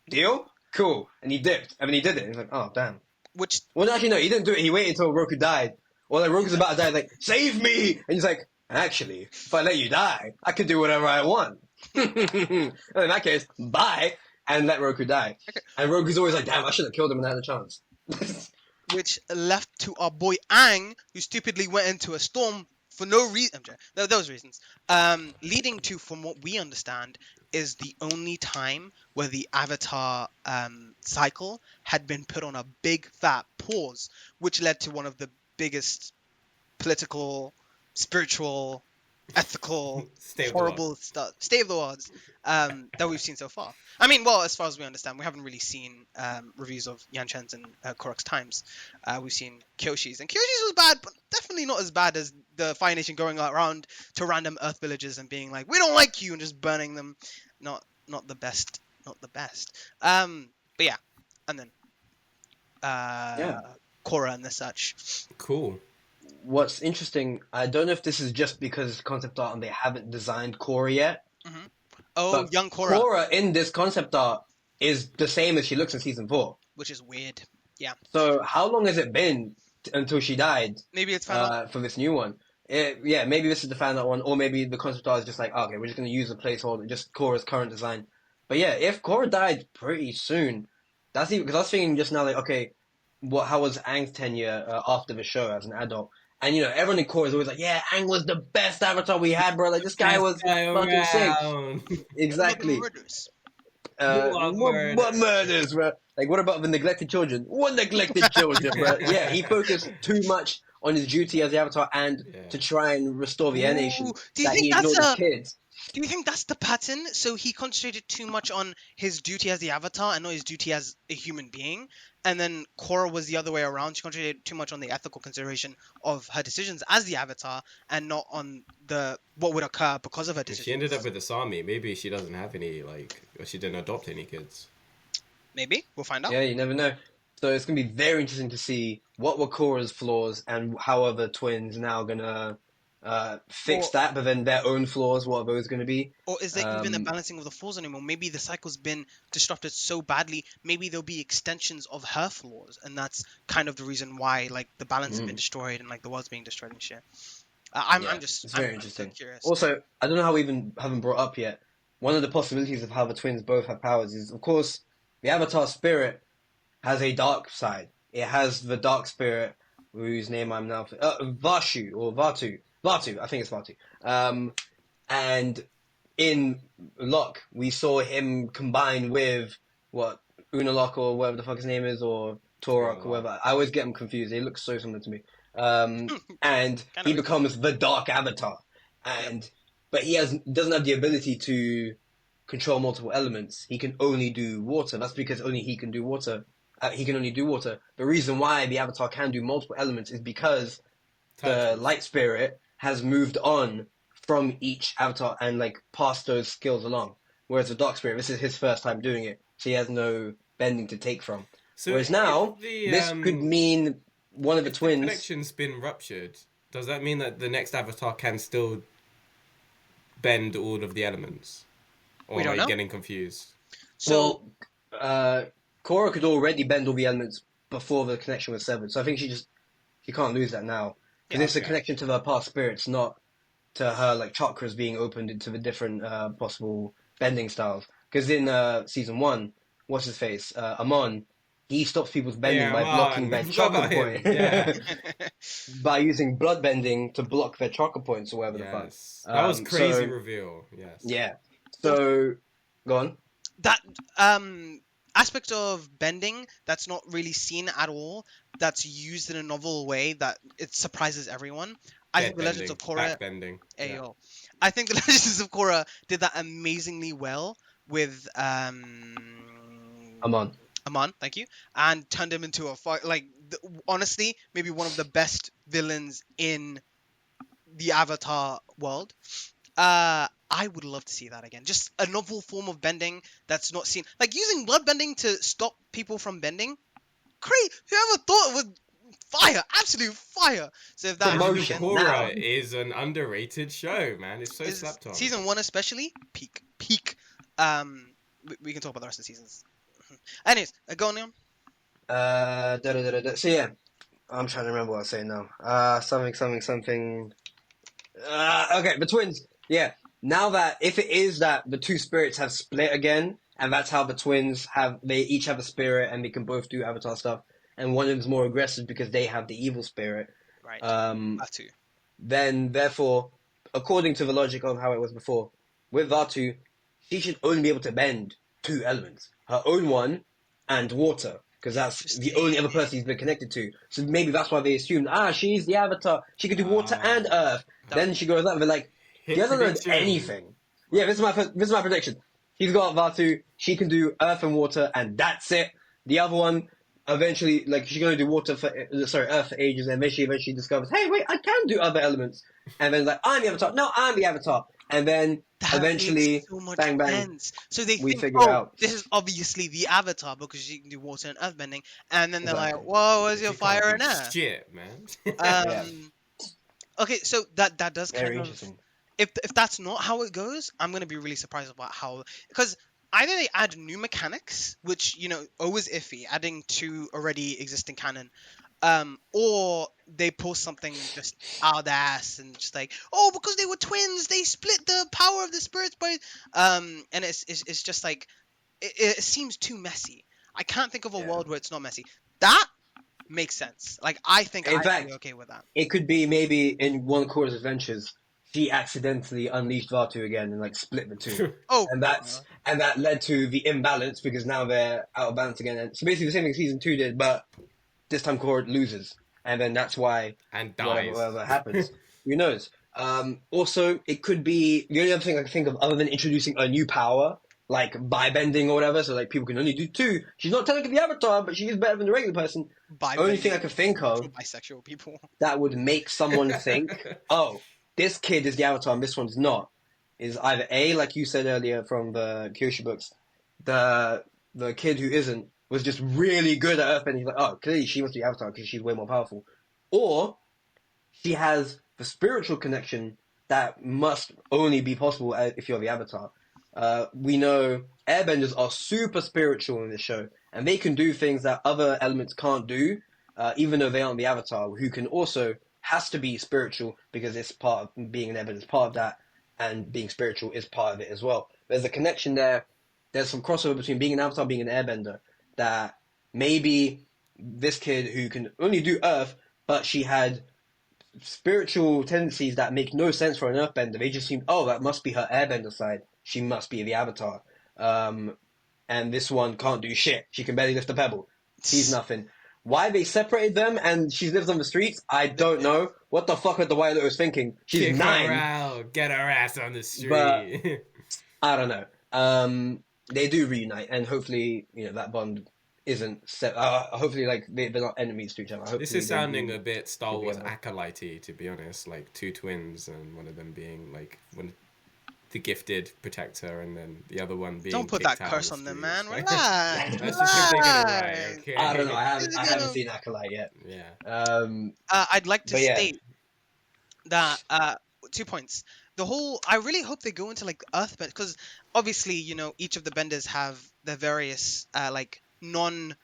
Deal? Cool. And he dipped. I mean, he did it. He's like, oh damn. Well, actually, no, he didn't do it. He waited until Roku died. Or like Roku's about to die, like, save me! And he's like, actually, if I let you die, I can do whatever I want. In that case, bye, and let Roku die. Okay. And Roku's always like, damn, I should have killed him when I had a chance. Which left to our boy Aang, who stupidly went into a storm for no reason. Those reasons. Leading to, from what we understand, is the only time where the Avatar cycle had been put on a big fat pause, which led to one of the biggest political, spiritual, ethical, horrible stuff, state of the world that we've seen so far. I mean, well, as far as we understand, we haven't really seen reviews of Yan Chen's and Korok's times. We've seen Kyoshi's, and Kyoshi's was bad, but definitely not as bad as the Fire Nation going around to random Earth villages and being like, "We don't like you," and just burning them. Not the best. Not the best. But yeah, and then Korra and the such. Cool. What's interesting, I don't know if this is just because it's concept art and they haven't designed Korra yet. Mm-hmm. Oh, young Korra. Korra in this concept art is the same as she looks in season 4. Which is weird. Yeah. So how long has it been until she died? Maybe it's fan for this new one. Maybe this is the fan art one, or maybe the concept art is just like, okay, we're just going to use a placeholder, just Korra's current design. But yeah, if Korra died pretty soon, that's even, because I was thinking just now, like, okay, how was Aang's tenure after the show as an adult? And, you know, everyone in Korra is always like, yeah, Aang was the best Avatar we had, bro. Like, this guy was fucking sick. Exactly. What murders, bro? Like, what about the neglected children? What neglected children, bro? Yeah, he focused too much on his duty as the Avatar and to try and restore the Air Nation that he ignored his kids. Do you think that's the pattern? So he concentrated too much on his duty as the Avatar and not his duty as a human being? And then Korra was the other way around. She concentrated too much on the ethical consideration of her decisions as the Avatar and not on what would occur because of her decisions. She ended up with Asami. Maybe she doesn't have any, or she didn't adopt any kids. Maybe. We'll find out. Yeah, you never know. So it's going to be very interesting to see what were Korra's flaws and how are the twins now going to fix that, but then their own flaws, what are those going to be? Or is there even a balancing of the flaws anymore? Maybe the cycle's been disrupted so badly, maybe there'll be extensions of her flaws, and that's kind of the reason why, like, the balance has been destroyed and, like, the world's being destroyed and shit. It's very interesting. Curious. Also, I don't know how we even haven't brought up yet, one of the possibilities of how the twins both have powers is, of course, the Avatar spirit has a dark side. It has the dark spirit, whose name I'm now... Vashu, or Vatu. Vatu, I think it's Vatu. And in Locke, we saw him combine with, Unalak or whatever the fuck his name is, or Torok, or whatever. I always get him confused. He looks so similar to me. And he becomes the Dark Avatar. But he doesn't have the ability to control multiple elements. He can only do water. That's because only he can do water. He can only do water. The reason why the Avatar can do multiple elements is because the light spirit has moved on from each Avatar and, like, passed those skills along. Whereas the Dark Spirit, this is his first time doing it, so he has no bending to take from. So whereas now, this could mean one of the twins... the connection's been ruptured, does that mean that the next Avatar can still bend all of the elements? Or am I getting confused? So, Korra could already bend all the elements before the connection was severed, so I think she can't lose that now. Because it's a connection to her past spirits, not to her like chakras being opened into the different possible bending styles. Because in season 1, what's his face? Amon, he stops people's bending by blocking their chakra point. Yeah. By using blood bending to block their chakra points or whatever the fuck. That was crazy reveal. Yes. Yeah. So, go on. That aspect of bending that's not really seen at all, that's used in a novel way that it surprises everyone. I think the Legends of Korra. I think the Legends of Korra did that amazingly well with Amon, thank you, and turned him into a honestly maybe one of the best villains in the Avatar world. I would love to see that again. Just a novel form of bending that's not seen, like using blood bending to stop people from bending. Great, whoever thought it would. Fire, absolute fire. So if that Korra is an underrated show, man. It's so slept on. Season 1 especially, peak. We can talk about the rest of the seasons. Anyways, go on, Leon. So yeah, I'm trying to remember what I was saying now. Something. Okay, the twins. Yeah. Now that if it is that the two spirits have split again, and that's how the twins they each have a spirit and they can both do Avatar stuff. And one of them's more aggressive because they have the evil spirit. Right. Vaatu. Then, therefore, according to the logic of how it was before, with Vaatu, she should only be able to bend 2 elements. Her own one and water. Because that's the only other person he's been connected to. So maybe that's why they assumed, she's the Avatar. She can do water and earth. Then she goes up and they're like, he hasn't learned anything. Yeah, this is my prediction. He's got Vaatu, she can do earth and water, and that's it. The other one... Eventually, like, she's going to do earth for ages, and then she eventually discovers, hey, wait, I can do other elements. And then, like, I'm the Avatar. No, I'm the Avatar. And then, eventually, bang, bang, so they we think, figure out. This is obviously the Avatar, because she can do water and earth bending. And then they're like, whoa, where's your fire and earth? Shit, man. Okay, so that does very kind of... interesting. If that's not how it goes, I'm going to be really surprised about how... Because... Either they add new mechanics, which, always iffy, adding to already existing canon, or they pull something just out of the ass and just like, because they were twins, they split the power of the spirits by... And it's just like, it seems too messy. I can't think of a world where it's not messy. That makes sense. Like, I think I'd be okay with that. It could be maybe in one Korra's adventures, she accidentally unleashed Vaatu again and like split the two. And that led to the imbalance because now they're out of balance again. And so basically the same thing season 2 did, but this time Korra loses. And then that's why and dies. Whatever happens. Who knows? Also, it could be the only other thing I can think of other than introducing a new power, like bi-bending or whatever, so like people can only do 2. She's not technically the Avatar, but she is better than the regular person. Only thing I can think of bisexual people that would make someone think, this kid is the Avatar and this one's not, is either A, like you said earlier from the Kyoshi books, the kid who isn't was just really good at earthbending. He's like, clearly she must be the Avatar because she's way more powerful. Or she has the spiritual connection that must only be possible if you're the Avatar. We know airbenders are super spiritual in this show, and they can do things that other elements can't do, even though they aren't the Avatar, who can also... has to be spiritual because it's part of being an airbender, is part of that, and being spiritual is part of it as well. There's a connection there. There's some crossover between being an Avatar and being an airbender that maybe this kid who can only do earth, but she had spiritual tendencies that make no sense for an earthbender. They just seem, that must be her airbender side. She must be the Avatar. And this one can't do shit. She can barely lift a pebble. She's nothing. Why they separated them and she lives on the streets, I don't know. What the fuck was the White Lotus thinking? She's Kick 9. Her out. Get her ass on the street. But, I don't know. They do reunite, and hopefully, that bond isn't set. Hopefully, like they're not enemies to each other. This is sounding a bit Star Wars acolyte-y, to be honest. Like 2 twins, and one of them being like the gifted protector, and then the other one being Don't put kicked that out curse the on them, streets. man. Relax. Let's just hope they get it right. Relax. Okay. I don't know. I haven't seen Acolyte yet. Yeah. I'd like to yeah. state that 2 points. I really hope they go into like Earthbend, because obviously, you know, each of the benders have their various like non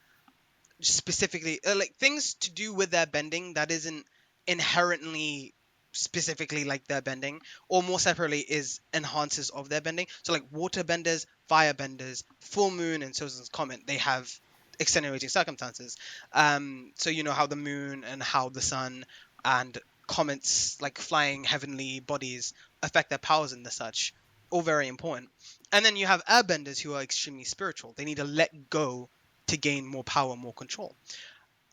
specifically like things to do with their bending that isn't inherently specifically like their bending, or more separately is enhancers of their bending. So like water benders, fire benders, full moon and Sozin's Comet, they have extenuating circumstances. So you know how the moon and how the sun and comets, like flying heavenly bodies, affect their powers and the such, all very important. And then you have airbenders who are extremely spiritual. They need to let go to gain more power, more control.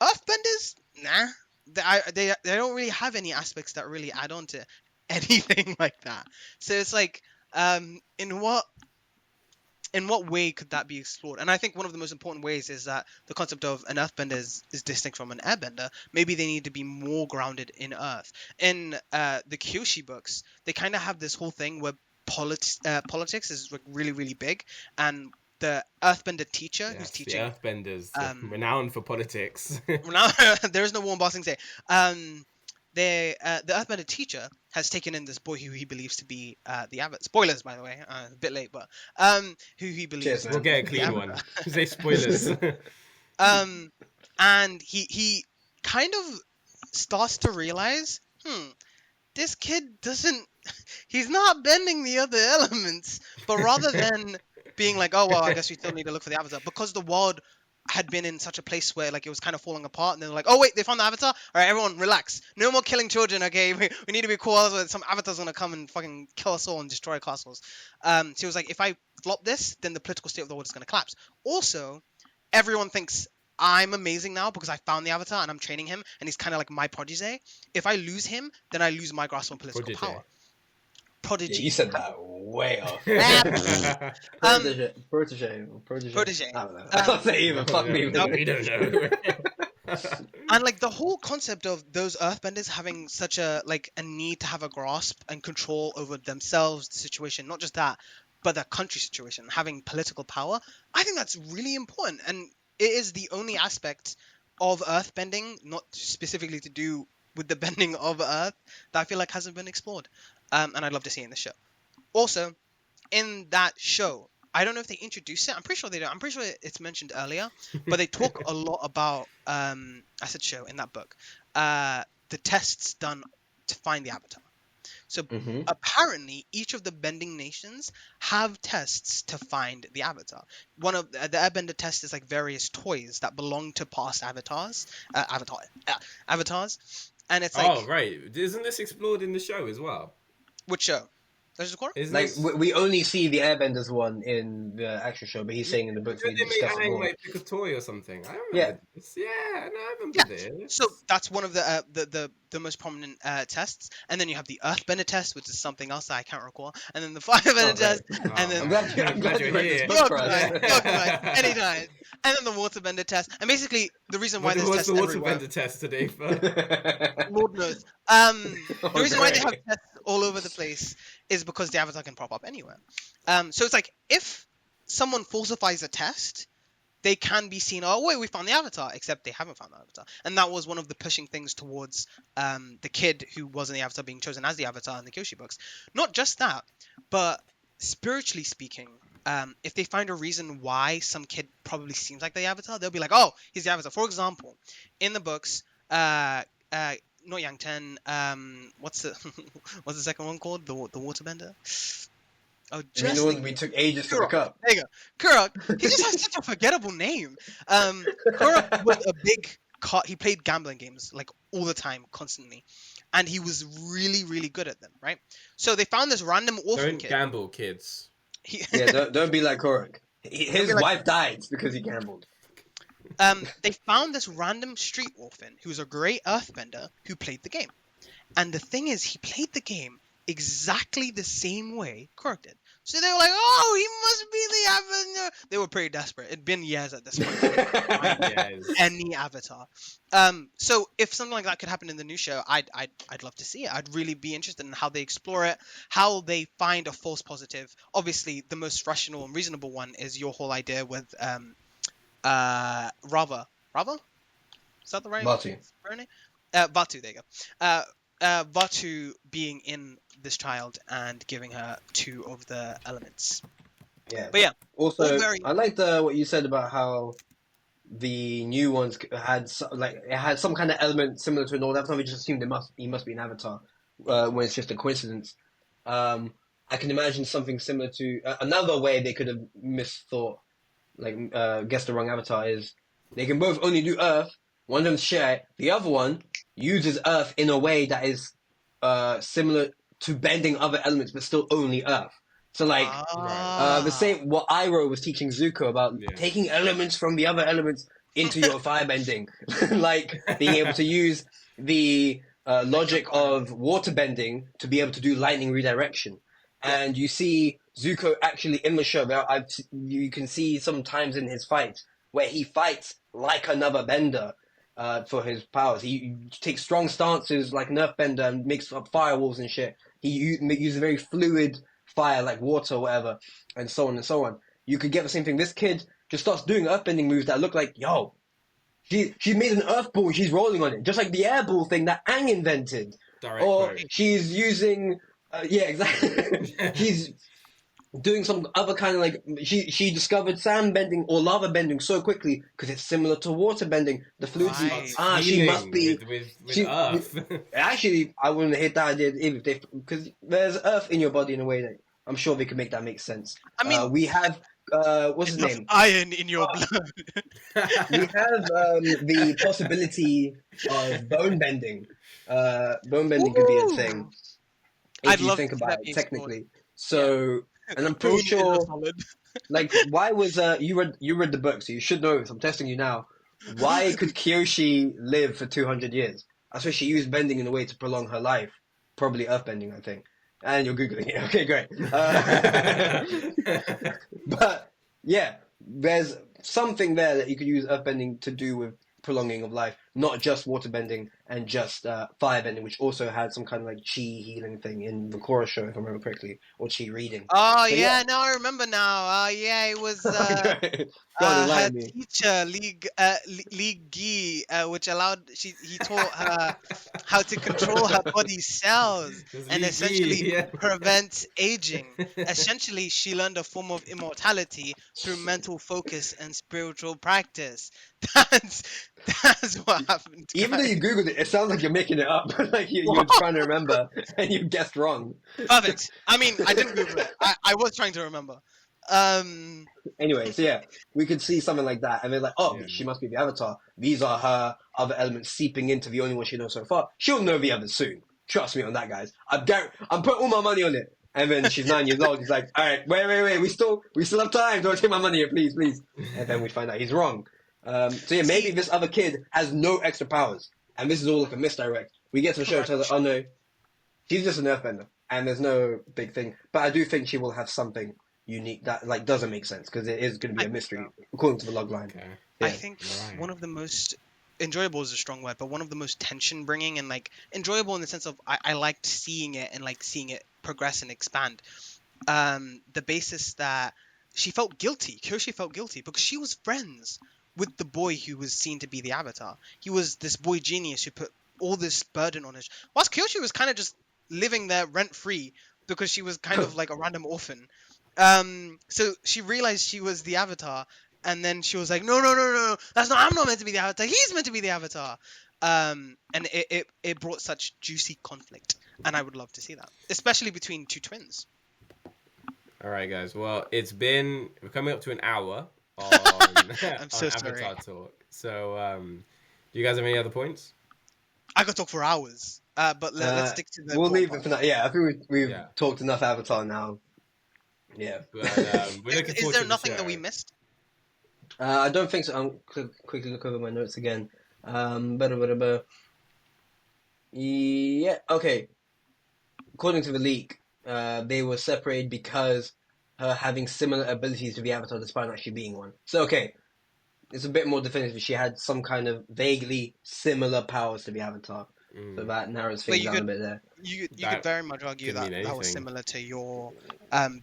Earthbenders, nah. They don't really have any aspects that really add on to anything like that. So it's like, in what way could that be explored? And I think one of the most important ways is that the concept of an earthbender is distinct from an airbender. Maybe they need to be more grounded in earth. In the Kyoshi books, they kind of have this whole thing where politics is like really, really big, and the earthbender teacher who's teaching the earthbenders, renowned for politics. Now there is no warm bossing say. The earthbender teacher has taken in this boy who he believes to be the Avatar. Spoilers, by the way, a bit late, but who he believes. Cheers, we'll get a clean one. Say spoilers. And he kind of starts to realize, this kid doesn't. He's not bending the other elements, but rather than being like, oh well, I guess we still need to look for the Avatar, because the world had been in such a place where like it was kind of falling apart, and they're like, oh wait, they found the Avatar. All right, everyone relax, no more killing children, okay? We need to be cool, otherwise some Avatar's gonna come and fucking kill us all and destroy our castles. So he was like, if I flop this, then the political state of the world is gonna collapse. Also, everyone thinks I'm amazing now because I found the Avatar and I'm training him, and he's kind of like my protege. If I lose him, then I lose my grasp on political power. Prodigy. Yeah, you said that way off. Protege. I don't know. I can't say even. Fuck me. No, we don't know. And like the whole concept of those earthbenders having such a need to have a grasp and control over themselves, the situation, not just that, but their country situation, having political power, I think that's really important. And it is the only aspect of earthbending, not specifically to do with the bending of earth, that I feel like hasn't been explored. And I'd love to see it in the show. Also, in that show, I don't know if they introduce it. I'm pretty sure they don't. I'm pretty sure it's mentioned earlier. But they talk a lot about, I said show, in that book, the tests done to find the Avatar. So apparently, each of the bending nations have tests to find the Avatar. One of the Airbender test is like various toys that belong to past avatars. And it's like... Oh, right. Isn't this explored in the show as well? Which show? We only see the Airbenders one in the actual show, but he's saying in the books we discuss it more. Like pick a toy or something. I remember this. Yeah, no, I remember this. So that's one of the most prominent tests, and then you have the Earthbender test, which is something else that I can't recall, and then the Firebender test, and then I'm glad you're here. Anytime. And then the Waterbender test, and basically the reason why there's tests everywhere. What's the Waterbender test today? Lord knows. The reason why they have tests all over the place is because the Avatar can pop up anywhere. So it's like, if someone falsifies a test, they can be seen, oh wait, we found the Avatar, except they haven't found the Avatar. And that was one of the pushing things towards the kid who wasn't the Avatar being chosen as the Avatar in the Kyoshi books. Not just that, but spiritually speaking, if they find a reason why some kid probably seems like the Avatar, they'll be like, oh, he's the Avatar. For example, in the books, not Yang Ten. What's the second one called? The Waterbender. Oh, just the one we took ages to look up. There you go, Kurok. He just has such a forgettable name. Kurok was a big. He played gambling games like all the time, constantly, and he was really, really good at them. Right. So they found this random orphan kid. Don't gamble, kids. Don't be like Kurok. His wife died because he gambled. They found this random street orphan who was a great earthbender who played the game. And the thing is, he played the game exactly the same way Korok did. So they were like, "Oh, he must be the Avatar." They were pretty desperate. It'd been years at this point. Yes. Any Avatar. So if something like that could happen in the new show, I'd love to see it. I'd really be interested in how they explore it, how they find a false positive. Obviously, the most rational and reasonable one is your whole idea with Rava. Rava? Is that the right Batu. name? Batu, there you go. Batu being in this child and giving her 2 of the elements. Yeah. But yeah. Also, I liked what you said about how the new ones had it had some kind of element similar to an old Avatar. We just assumed he must be an Avatar when it's just a coincidence. I can imagine something similar to another way they could have misthought, guessed the wrong Avatar is they can both only do Earth. One of them's share. The other one uses Earth in a way that is similar to bending other elements, but still only Earth. So the same what Iroh was teaching Zuko about taking elements from the other elements into your firebending, like being able to use the logic of water bending to be able to do lightning redirection. And you see Zuko actually in the show. You can see sometimes in his fights where he fights like another bender for his powers. He takes strong stances like an earthbender and makes up firewalls and shit. He uses very fluid fire like water or whatever, and so on and so on. You could get the same thing. This kid just starts doing earthbending moves that look like, yo, she's made an earth ball, she's rolling on it, just like the air ball thing that Aang invented. Direct or quote. She's using, exactly. She's doing some other kind of she discovered sand bending or lava bending so quickly because it's similar to water bending. The fluids. She must be with Earth. Actually, I wouldn't hate that idea because there's Earth in your body in a way that I'm sure they could make that make sense. I mean, we have what's his name? Iron in your blood. We have the possibility of bone bending. Bone bending could be a thing if you think about it technically. So. And I'm pretty sure, why was you read the book, so you should know this. I'm testing you now. Why could Kyoshi live for 200 years? I swear she used bending in a way to prolong her life. Probably earthbending, I think. And you're googling it. Okay, great. But yeah, there's something there that you could use earthbending to do with prolonging of life, not just waterbending and just firebending, which also had some kind of chi healing thing in the Korra show, if I remember correctly, or chi reading. Oh, so, yeah, no, I remember now. It was her teacher, Li Gi, which allowed he taught her how to control her body's cells and essentially prevent aging. Essentially, she learned a form of immortality through mental focus and spiritual practice. That's what happened. Even though you Googled it, it sounds like you're making it up. Like you're trying to remember and you guessed wrong. Perfect. I mean, I didn't Google it. I was trying to remember. Anyway, so yeah, we could see something like that, and they're like, "Oh, she must be the Avatar. These are her other elements seeping into the only one she knows so far. She'll know the others soon. Trust me on that, guys. I'm putting all my money on it." And then she's 9 years old. He's like, "All right, wait. We still have time. Don't take my money here, please." And then we find out he's wrong. So yeah, maybe this other kid has no extra powers, and this is all like a misdirect. We get to the show and tell her, "Oh no, she's just an earthbender, and there's no big thing." But I do think she will have something unique that doesn't make sense because it is going to be a mystery according to the logline. Okay. Yeah. I think one of the most enjoyable is a strong word, but one of the most tension bringing and enjoyable in the sense of I liked seeing it and seeing it progress and expand. The basis that she felt guilty, Kyoshi felt guilty because she was friends with the boy who was seen to be the Avatar. He was this boy genius who put all this burden on his... Whilst Kyoshi was kind of just living there rent-free because she was kind of like a random orphan. So she realized she was the Avatar, and then she was like, no, I'm not meant to be the Avatar. He's meant to be the Avatar. And it brought such juicy conflict, and I would love to see that, especially between two twins. All right, guys. Well, we're coming up to an hour on, I'm so sorry. Avatar talk. So, do you guys have any other points? I could talk for hours, but let's stick to the... We'll leave it for now. Yeah, I think we've talked enough Avatar now. Yeah. But, we're looking is there nothing that we missed? I don't think so. I'll quickly look over my notes again. Yeah, okay. according to the leak, they were separated because her having similar abilities to the Avatar despite not actually being one. So, okay, it's a bit more definitive. She had some kind of vaguely similar powers to the Avatar. So that narrows things down a bit there. You could very much argue that was similar to your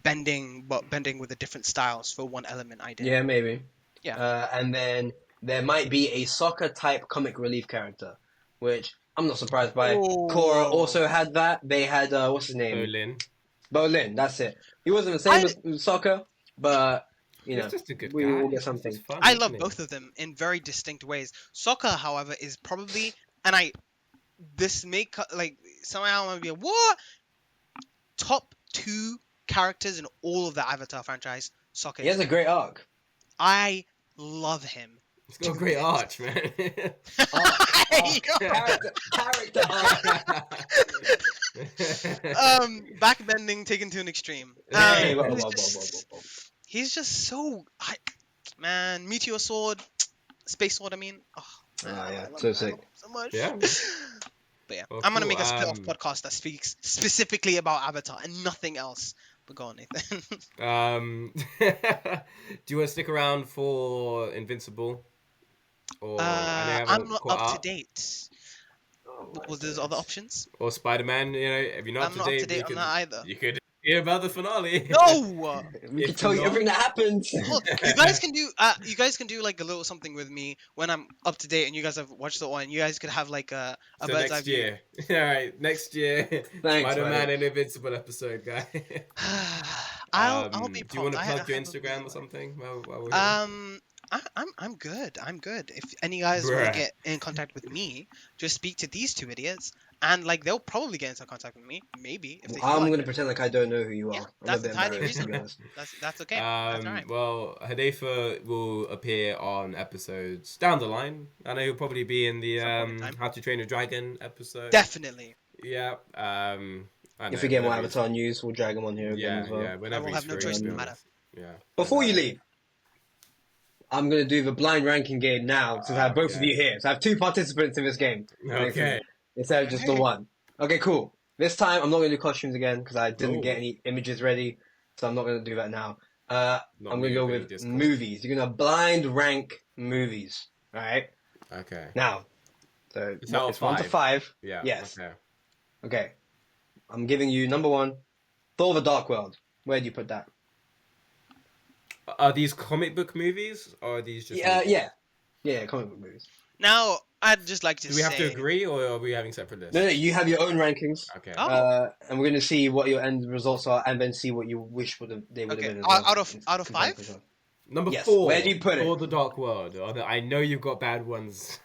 bending, but bending with the different styles for one element idea. Yeah, maybe. Yeah. And then there might be a soccer-type comic relief character, which I'm not surprised by. Oh. Korra also had that. They had, what's his name? Bolin, that's it. He wasn't the same as soccer, but, you know, just a good we guy. will get something. Fun, I love both of them in very distinct ways. Soccer, however, is probably, this may like somehow I'm gonna be what top 2 characters in all of the Avatar franchise. Sokka. He has a great arc. I love him. He's got a great arch, man. Character arc. Backbending taken to an extreme. Hey, he's just so man. Meteor sword, space sword. I mean, yeah, so sick. So much. Yeah. But yeah, I'm gonna make a split-off podcast that speaks specifically about Avatar and nothing else. But go on, Nathan. Do you want to stick around for Invincible? Or I'm not up to date. Well, there's other options. Or Spider-Man, you know, if you're not I'm not up to date on that either. You could hear about the finale. No. We can tell you everything that happens. Look, you guys can do like a little something with me when I'm up to date and you guys have watched the one. You guys could have like a bird's eye view. Next year. All right, next year. Thanks, Spider-Man and Invincible episode, guy. I'll be. Do you want to plug your Instagram or something? While we're here? I'm good. If any guys want to get in contact with me, just speak to these 2 idiots, and like they'll probably get into contact with me. Maybe if they. I'm gonna pretend like I don't know who you are. Yeah, that's entirely reasonable. That's okay. That's all right. Well, Hudafe will appear on episodes down the line. I know he'll probably be in the How to Train a Dragon episode. Definitely. Yeah. If we get more Avatar news, we'll drag him on here again as well. Yeah, whenever we'll have no choice in the matter. Yeah. Before you leave, I'm going to do the blind ranking game now to have both of you here. So I have 2 participants in this game. Okay. Instead of just the one. Okay, cool. This time I'm not going to do costumes again because I didn't get any images ready. So I'm not going to do that now. I'm going to go with movies. You're going to blind rank movies. Alright? Okay. Now, so it's 1 to 5. Yeah. Yes. Okay. I'm giving you number 1, Thor: The Dark World. Where do you put that? Are these comic book movies, or are these just... Yeah, comic book movies. Now, I'd just like to say... Do we have to agree, or are we having separate lists? No, you have your own rankings. Okay. And we're going to see what your end results are, and then see what you wish they would have been. Out of 5? Number 4. Where do you put it? Thor: The Dark World. I know you've got bad ones.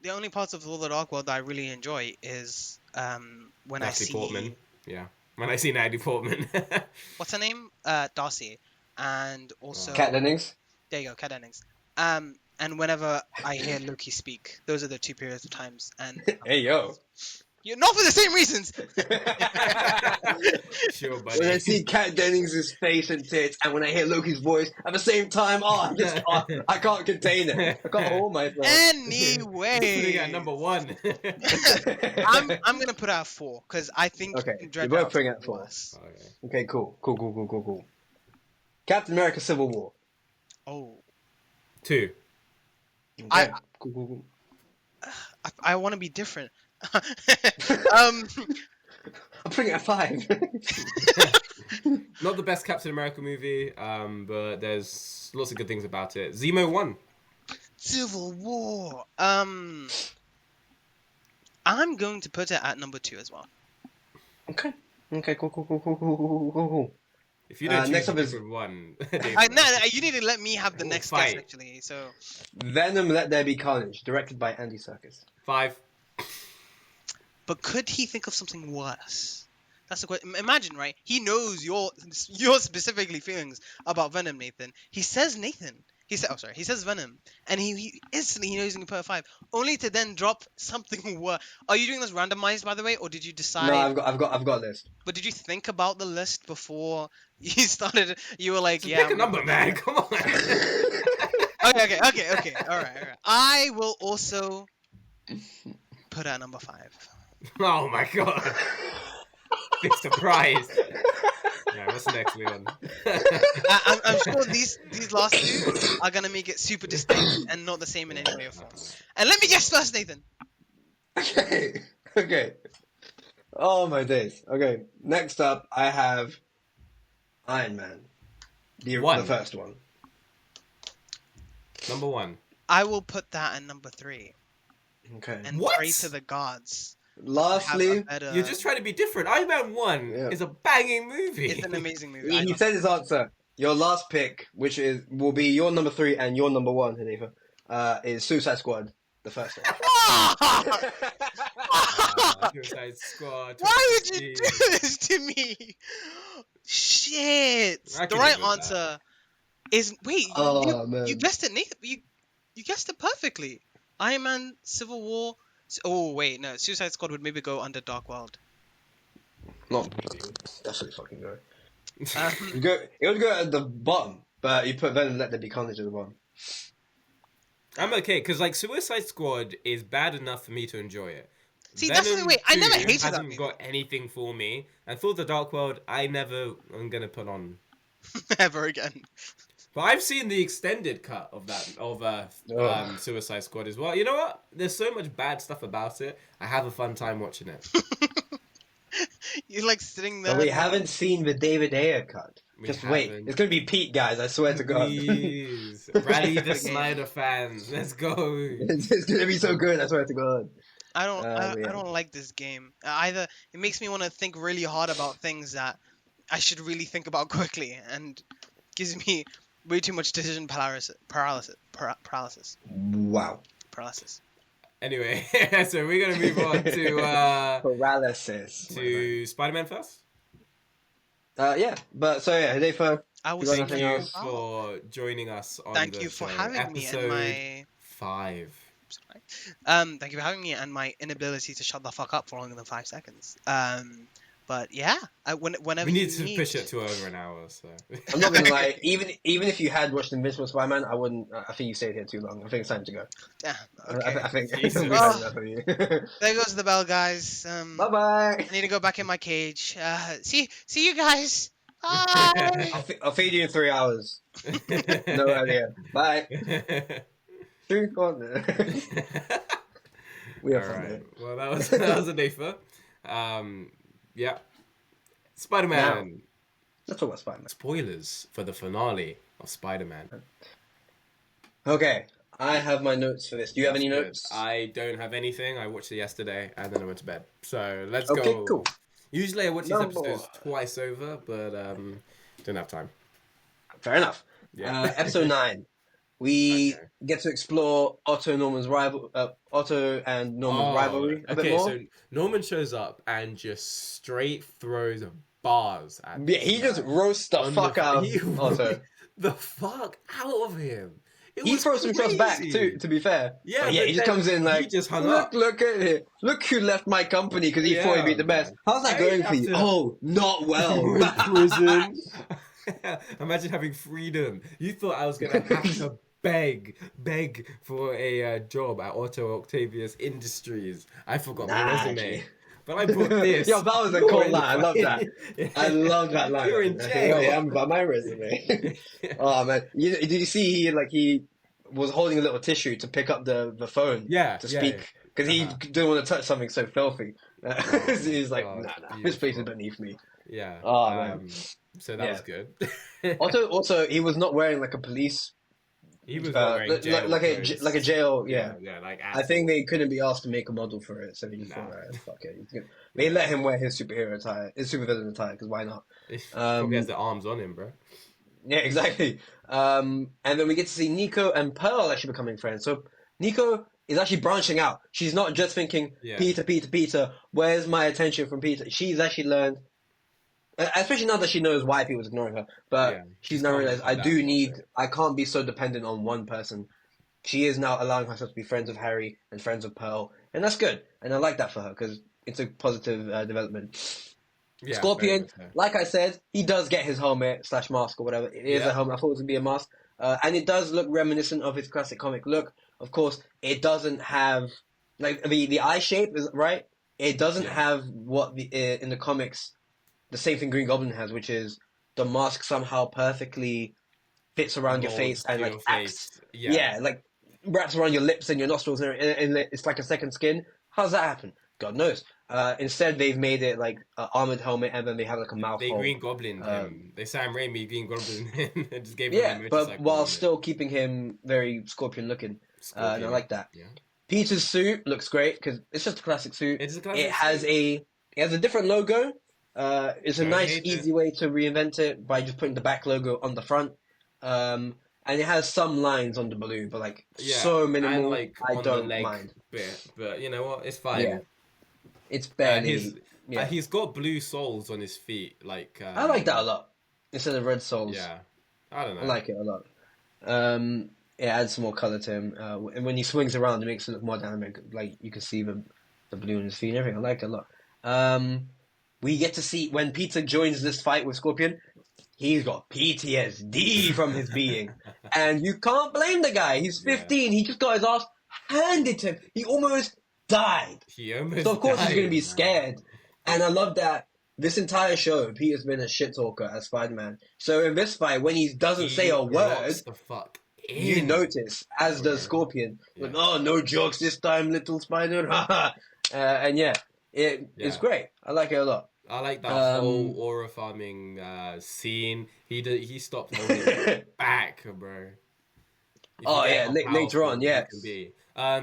The only parts of Thor: The Dark World that I really enjoy is when I see... Portman. Yeah. When I see Natalie Portman. What's her name? Darcy. And also... Kat Dennings? There you go, Kat Dennings. And whenever I hear Loki speak, those are the 2 periods of times. And hey, yo. You're not for the same reasons. Sure, buddy. When I see Kat Dennings' face and tits, and when I hear Loki's voice at the same time, I can't contain it. I can't hold myself. Anyway, sitting at number 1. I'm gonna put out 4 because I think you're both putting out 4. Okay, cool. Captain America: Civil War. 2. Okay. Cool. I want to be different. I'm putting it at 5. Not the best Captain America movie, but there's lots of good things about it. Zemo 1. Civil War. I'm going to put it at number 2 as well. Okay, cool. If you don't next up choose is 1, no, you need to let me have the next guess actually. So, Venom: Let There Be Carnage, directed by Andy Serkis. 5. But could he think of something worse? That's the question. Imagine, right? He knows your specifically feelings about Venom, Nathan. He says Venom, and he instantly knows he can put a 5, only to then drop something worse. Are you doing this randomized, by the way, or did you decide? No, I've got a list. But did you think about the list before you started? You were like, pick a number, man. Come on. Okay. All right. I will also put at number 5. Oh my god. Big surprise. Yeah, what's next, Leon? I'm sure these last two are gonna make it super distinct and not the same in any way or form. And let me guess first, Nathan. Okay. Okay. Oh my days. Okay. Next up, I have Iron Man. The first one. Number 1. I will put that at number 3. Okay. And What? pray to the gods. Lastly, You're just trying to be different. Iron Man 1 is a banging movie. It's an amazing movie. he said his answer. Your last pick, which will be your number 3 and your number 1, Hudafe, is Suicide Squad, the first one. Suicide Squad. Why would you do this to me? Shit. The right answer is you guessed it, Nathan. You guessed it perfectly. Iron Man, Civil War. Oh wait, no. Suicide Squad would maybe go under Dark World. Not definitely fucking go. It would go at the bottom, but you put Venom Let There Be Carnage at the bottom. I'm okay, because like Suicide Squad is bad enough for me to enjoy it. See, that's the way. I never hated that movie. Hasn't got anything for me. And for the Dark World, I never am gonna put on ever again. But I've seen the extended cut of Suicide Squad as well. You know what? There's so much bad stuff about it. I have a fun time watching it. You're like sitting there. But we haven't seen the David Ayer cut. Just wait. It's going to be Pete, guys. I swear to God. Please. Rally the Snyder fans. Let's go. It's going to be so good. I swear to God. I don't like this game. Either it makes me want to think really hard about things that I should really think about quickly, and gives me way too much decision paralysis. Wow. Paralysis. Anyway, so we're going to move on to... paralysis. To Spider-Man first? Yeah. But, so yeah, Hudafe, thank you for joining us on Thank you for having me and my... 5. Thank you for having me and my inability to shut the fuck up for longer than 5 seconds. But yeah, whenever we need to push it to over an hour. So I'm not gonna lie. Even if you had watched Invincible Spider-Man, I wouldn't. I think you stayed here too long. I think it's time to go. Yeah. Okay. I think. Well, there goes the bell, guys. Bye bye. I need to go back in my cage. See you guys. Bye. I'll feed you in 3 hours. No idea. Bye. Go on. We have fun. Right. Well, that was a Hudafe. Yeah. Spider-Man. Now, let's talk about Spider-Man. Spoilers for the finale of Spider-Man. Okay, I have my notes for this. Do you have any notes? I don't have anything. I watched it yesterday and then I went to bed. So let's go. Okay, cool. Usually I watch these episodes twice over, but don't have time. Fair enough. Yeah. Episode 9. We get to explore Otto and Norman's rivalry a bit more. So Norman shows up and just straight throws bars at he just roasts the fuck out of Otto. The fuck out of him. He throws some shots back too, to be fair. Yeah, he just comes in like, he just hung up. Look at it. Look who left my company because he thought he'd be the best. How's that going for you? Oh, not well. Prison. Imagine having freedom. You thought I was going to have to beg for a job at Otto Octavius Industries. I forgot my resume. Actually. But I brought this. Yo, that was a cool line. I love that. I love that line. You're in jail. I am about my resume. Oh man, did you see he was holding a little tissue to pick up the phone to speak because he didn't want to touch something so filthy. He's like, nah, this place is beneath me. Yeah. Oh man. So that was good. Otto also he was not wearing like a police. He was wearing jail like a jail, yeah. Like I think they couldn't be asked to make a model for it, so they just thought, fuck it. They let him wear his superhero attire, his supervillain attire, because why not? Probably has the arms on him, bro. Yeah, exactly. And then we get to see Nico and Pearl actually becoming friends. So Nico is actually branching out. She's not just thinking, Peter, where's my attention from Peter? She's actually learned, especially now that she knows why people's ignoring her, but she's now realized I can't be so dependent on one person. She is now allowing herself to be friends with Harry and friends with Pearl, and that's good. And I like that for her because it's a positive development. Yeah, Scorpion, like I said, he does get his helmet / mask or whatever. It is a helmet. I thought it would be a mask, and it does look reminiscent of his classic comic look. Of course, it doesn't have like the eye shape, is right? it doesn't have what in the comics, the same thing Green Goblin has, which is the mask somehow perfectly fits around your face and like acts, like wraps around your lips and your nostrils, and it's like a second skin. How's that happen? God knows. Instead, they've made it like an armored helmet, and then they have like a mouth hole. They Green Goblin him. They Sam Raimi Green Goblin him and just gave him a motorcycle. But while still keeping him very Scorpion looking. And I like that. Yeah. Peter's suit looks great because it's just a classic suit. It's a classic it has a different logo. It's a nice, easy way to reinvent it by just putting the back logo on the front. And it has some lines on the blue, but like so minimal. And like I on don't the leg mind. But you know what? It's fine. Yeah. It's barely. He's got blue soles on his feet. Like I like that a lot instead of red soles. Yeah, I don't know. I like it a lot. It adds some more color to him, and when he swings around, it makes it look more dynamic. Like you can see the blue on his feet and everything. I like it a lot. We get to see when Peter joins this fight with Scorpion. He's got PTSD from his being, and you can't blame the guy. He's 15. He just got his ass handed to him. He almost died. So of course he's going to be scared. And I love that this entire show, Peter's been a shit talker as Spider-Man. So in this fight, when he doesn't say a word, you notice, as does Scorpion. Like, oh, no jokes this time, little Spider. And it's great. I like it a lot. I like that whole aura farming scene. He stopped holding it back, bro. Later on, yeah.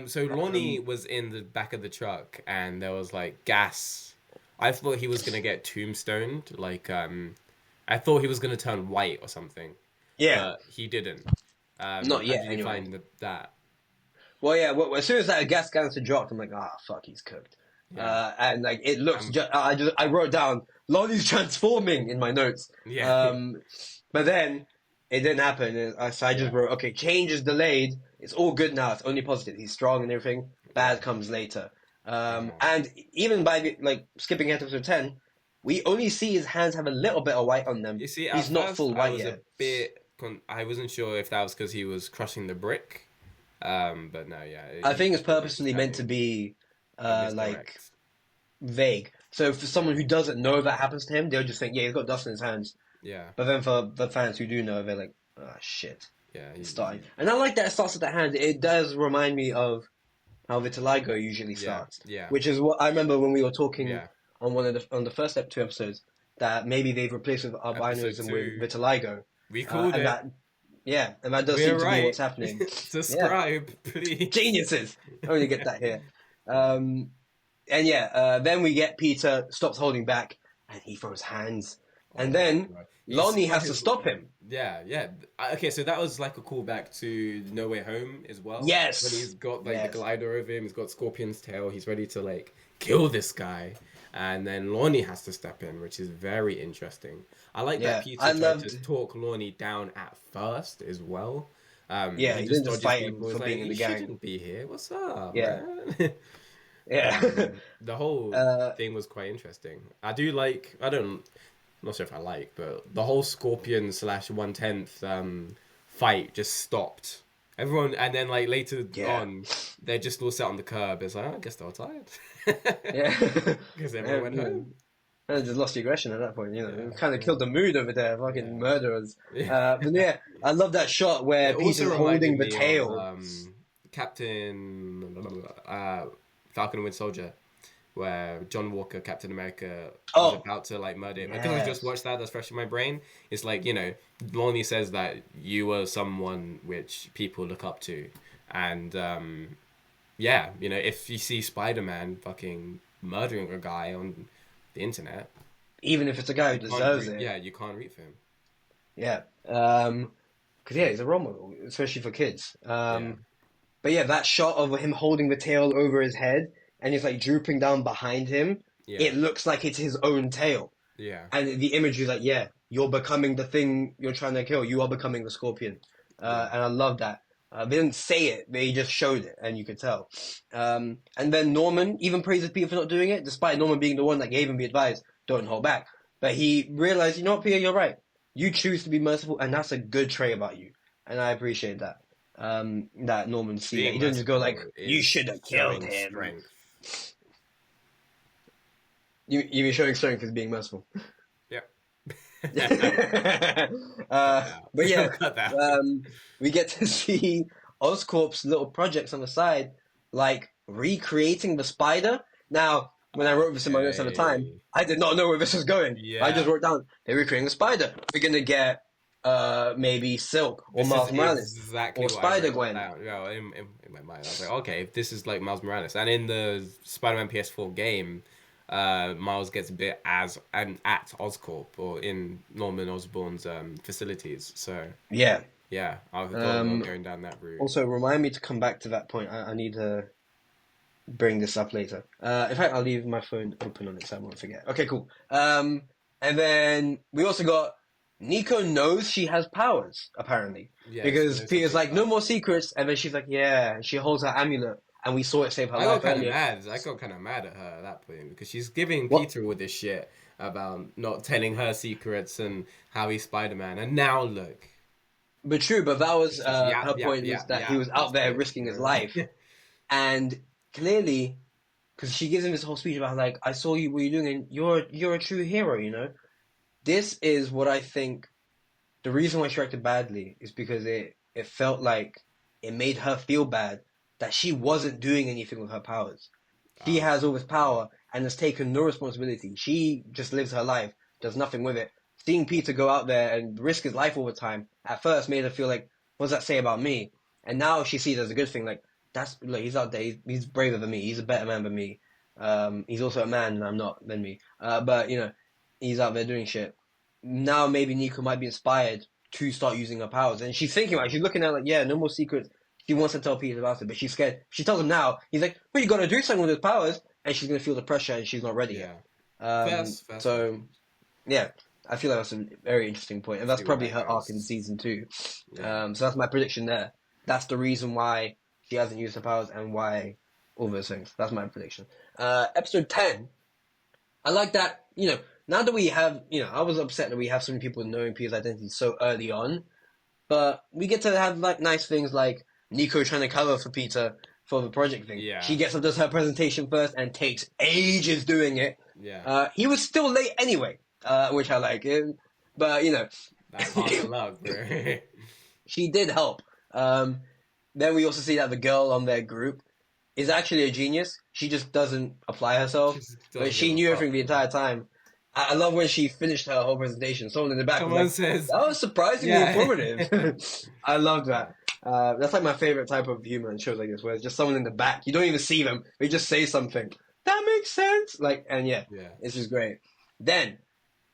So Lonnie was in the back of the truck, and there was like gas. I thought he was gonna get tombstoned. Like, I thought he was gonna turn white or something. Yeah, but he didn't. Not yet. Anyway. Find that. Well, yeah. Well, as soon as that gas canister dropped, I'm like, fuck, he's cooked. Yeah. And like it looks. I wrote down Lonnie's transforming in my notes. Yeah. But then it didn't happen. So I just wrote, okay, change is delayed. It's all good now. It's only positive. He's strong and everything. Bad comes later. And even by skipping ahead to episode 10, we only see his hands have a little bit of white on them. You see, he's not full white yet. I wasn't sure if that was because he was crushing the brick. But no, yeah. I think it's purposely meant to be vague. So for someone who doesn't know that happens to him, they'll just think, he's got dust in his hands. Yeah. But then for the fans who do know, they're like, shit. Yeah. It's starting. And I like that it starts at the hand. It does remind me of how vitiligo usually starts. Yeah. Which is what I remember when we were talking on the first two episodes, that maybe they've replaced with albinism with vitiligo. We called it. And that does seem to be what's happening. Subscribe, please. Geniuses! Only get that here. Then we get Peter stops holding back, and he throws hands. And then Lonnie has to stop him. Yeah. Okay, so that was like a callback to No Way Home as well. Yes. When he's got the glider over him, he's got Scorpion's tail, he's ready to kill this guy. And then Lonnie has to step in, which is very interesting. I like that Peter tried to talk Lonnie down at first as well. He didn't just fight him for being in the gang. You shouldn't be here. What's up, man? The whole thing was quite interesting. I'm not sure if I like, but the whole Scorpion / 1/10 fight just stopped. Everyone, and then later on, they're just all sat on the curb. It's like, I guess they were tired. Because everyone went home. I just lost the aggression at that point, kind of killed the mood over there, fucking murderers. But I love that shot where Peter's holding the tail. Of, Captain Falcon and Winter Soldier, where John Walker, Captain America, was about to murder him. Because I just watched that, that's fresh in my brain. It's Lonnie says that you are someone which people look up to. And if you see Spider-Man fucking murdering a guy on the internet, even if it's a guy who deserves it. Yeah, you can't root for him. Yeah. Because he's a role model, especially for kids. But that shot of him holding the tail over his head, and he's drooping down behind him, it looks like it's his own tail. Yeah. And the image is you're becoming the thing you're trying to kill. You are becoming the Scorpion. And I love that. They didn't say it, they just showed it, and you could tell. And then Norman even praises Peter for not doing it, despite Norman being the one that gave him the advice, don't hold back. But he realized, you know what, Peter, you're right. You choose to be merciful, and that's a good trait about you. And I appreciate that. That Norman see that. He didn't just go you should have killed him. Strength. You mean showing strength is being merciful? Yep. But yeah, Cut that. we get to see Oscorp's little projects on the side, like recreating the spider. Now, when I wrote this in my notes at the time, I did not know where this was going. Yeah. I just wrote down they're recreating the spider. We're gonna get maybe Silk or Miles Morales exactly or Spider-Gwen. Yeah, in my mind, I was like, okay, if this is like Miles Morales, and in the Spider-Man PS4 game, Miles gets bit at Oscorp or in Norman Osborn's facilities. So yeah, I thought going down that route. Also, remind me to come back to that point. I need to bring this up later. In fact, I'll leave my phone open on it so I won't forget. Okay, cool. And then we also got Nico knows she has powers, apparently. Yes, because Peter's like, no more secrets, and then she's like, yeah, she holds her amulet, and we saw it save her life. I got kind of mad at her at that point, because she's giving Peter all this shit about not telling her secrets and how he's Spider-Man, and now look. But true, but that was her point, was that he was out there risking his life. And clearly, because she gives him this whole speech about, like, I saw you, what you're doing, and you're a true hero, you know? This is what I think, the reason why she acted badly is because it felt like it made her feel bad that she wasn't doing anything with her powers. She has all this power and has taken no responsibility. She just lives her life, does nothing with it. Seeing Peter go out there and risk his life all the time, at first made her feel like, what does that say about me? And now she sees it as a good thing, like, look, he's out there, he's braver than me, he's a better man than me. He's also a man and I'm not than me. But, you know, he's out there doing shit. Now maybe Nico might be inspired to start using her powers. And she's thinking about it. She's looking at it like, yeah, no more secrets. She wants to tell Peter about it, but she's scared. She tells him now. He's like, well, you got to do something with his powers. And she's going to feel the pressure and she's not ready yet. So, yeah, I feel like that's a very interesting point. And that's probably her arc in season 2. Yeah. So that's my prediction there. That's the reason why she hasn't used her powers and why all those things. That's my prediction. Episode 10. I like that, you know, now that we have, you know, I was upset that we have so many people knowing Peter's identity so early on, but we get to have like nice things like Nico trying to cover for Peter for the project thing. Yeah. She gets up, does her presentation first, and takes ages doing it. Yeah. He was still late anyway, which I like. But, you know. That's hard luck, bro. She did help. Then we also see that the girl on their group is actually a genius. She just doesn't apply herself. But she knew everything the entire time. I love when she finished her whole presentation. Someone in the back says, that was surprisingly informative. I love that. That's like my favorite type of humor in shows like this, where it's just someone in the back. You don't even see them. They just say something. That makes sense. Like, and it's just great. Then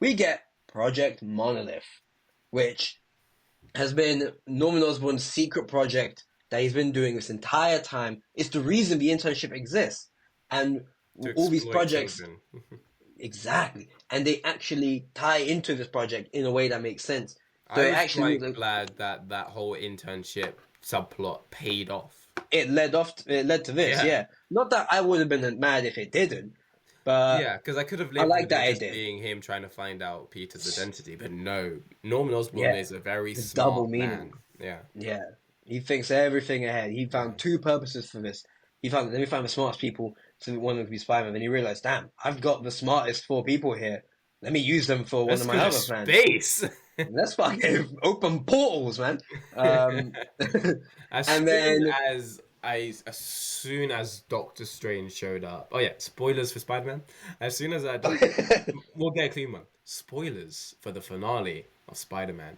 we get Project Monolith, which has been Norman Osborn's secret project that he's been doing this entire time. It's the reason the internship exists. And all these projects... Exactly. And they actually tie into this project in a way that makes sense. So I was quite glad that that whole internship subplot paid off. It led to this, yeah. Not that I would have been mad if it didn't, but... Yeah, because I could have lived with it just being him trying to find out Peter's identity, but no. Norman Osborn is a very smart man. Yeah. He thinks everything ahead. He found 2 purposes for this. Let me find the smartest people so one of them could be Spider-Man. Then he realized, damn, I've got the smartest 4 people here. Let me use them for one of my other plans. Space! Let's fucking open portals, man. As soon as Doctor Strange showed up. Oh yeah, spoilers for Spider-Man. As soon as we'll get a clean one. Spoilers for the finale of Spider-Man.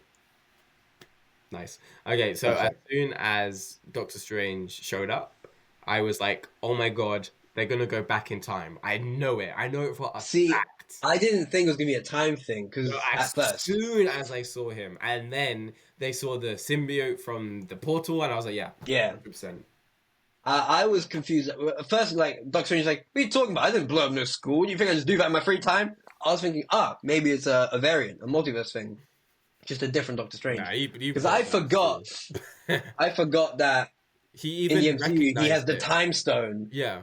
Nice. Okay, so as soon as Doctor Strange showed up, I was like, oh my god, they're going to go back in time. I know it. I know it for a fact. I didn't think it was going to be a time thing, because as soon as I saw him, and then they saw the symbiote from the portal, and I was like, yeah. 100%. I was confused. At first, like, Doctor Strange was like, what are you talking about? I didn't blow up no school. You think I just do that in my free time? I was thinking, maybe it's a variant, a multiverse thing. Just a different Doctor Strange. Because I forgot. I forgot that he even in the MCU, he has the time stone. Yeah.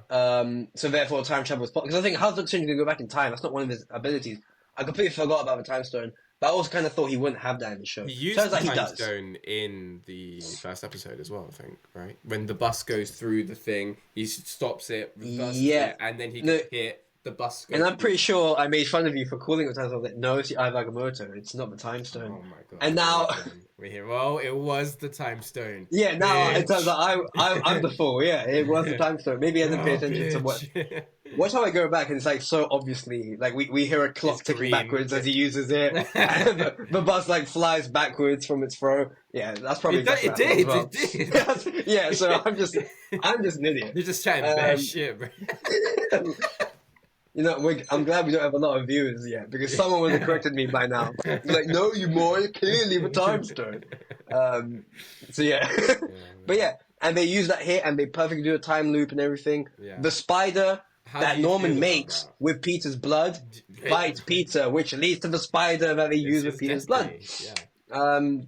So therefore, time travel is possible. Because I think, how's Doctor Strange going to go back in time? That's not one of his abilities. I completely forgot about the time stone. But I also kind of thought he wouldn't have that in the show. He used the time stone in the first episode as well, I think, right? When the bus goes through the thing, he stops it, reverses it, and then he can hit The bus. And I'm pretty sure I made fun of you for calling it times. I was like, no, it's the Eye of Agamotto. It's not the Time Stone. Oh my god! And now we're here. Well, it was the Time Stone. Yeah, now it turns out I'm the fool. Yeah, it was the Yeah. Time Stone. Maybe I didn't pay attention to what. Watch how I go back, and it's like so obviously like we hear a clock It's ticking green. backwards as he uses it, and the bus like flies backwards from its throw. Yeah, that's probably It did. It did. Yeah, so I'm just an idiot. You're just chatting bad shit, bro. You know, I'm glad we don't have a lot of viewers yet because someone would have corrected me by now. Like, no, you more clearly the Time Stone. So yeah, but yeah, and they use that here and they perfectly do a time loop and everything. Yeah. The spider How that do you Norman feel about makes that? with Peter's blood bites Peter, which leads to the spider that they use with It's Peter's destiny. blood.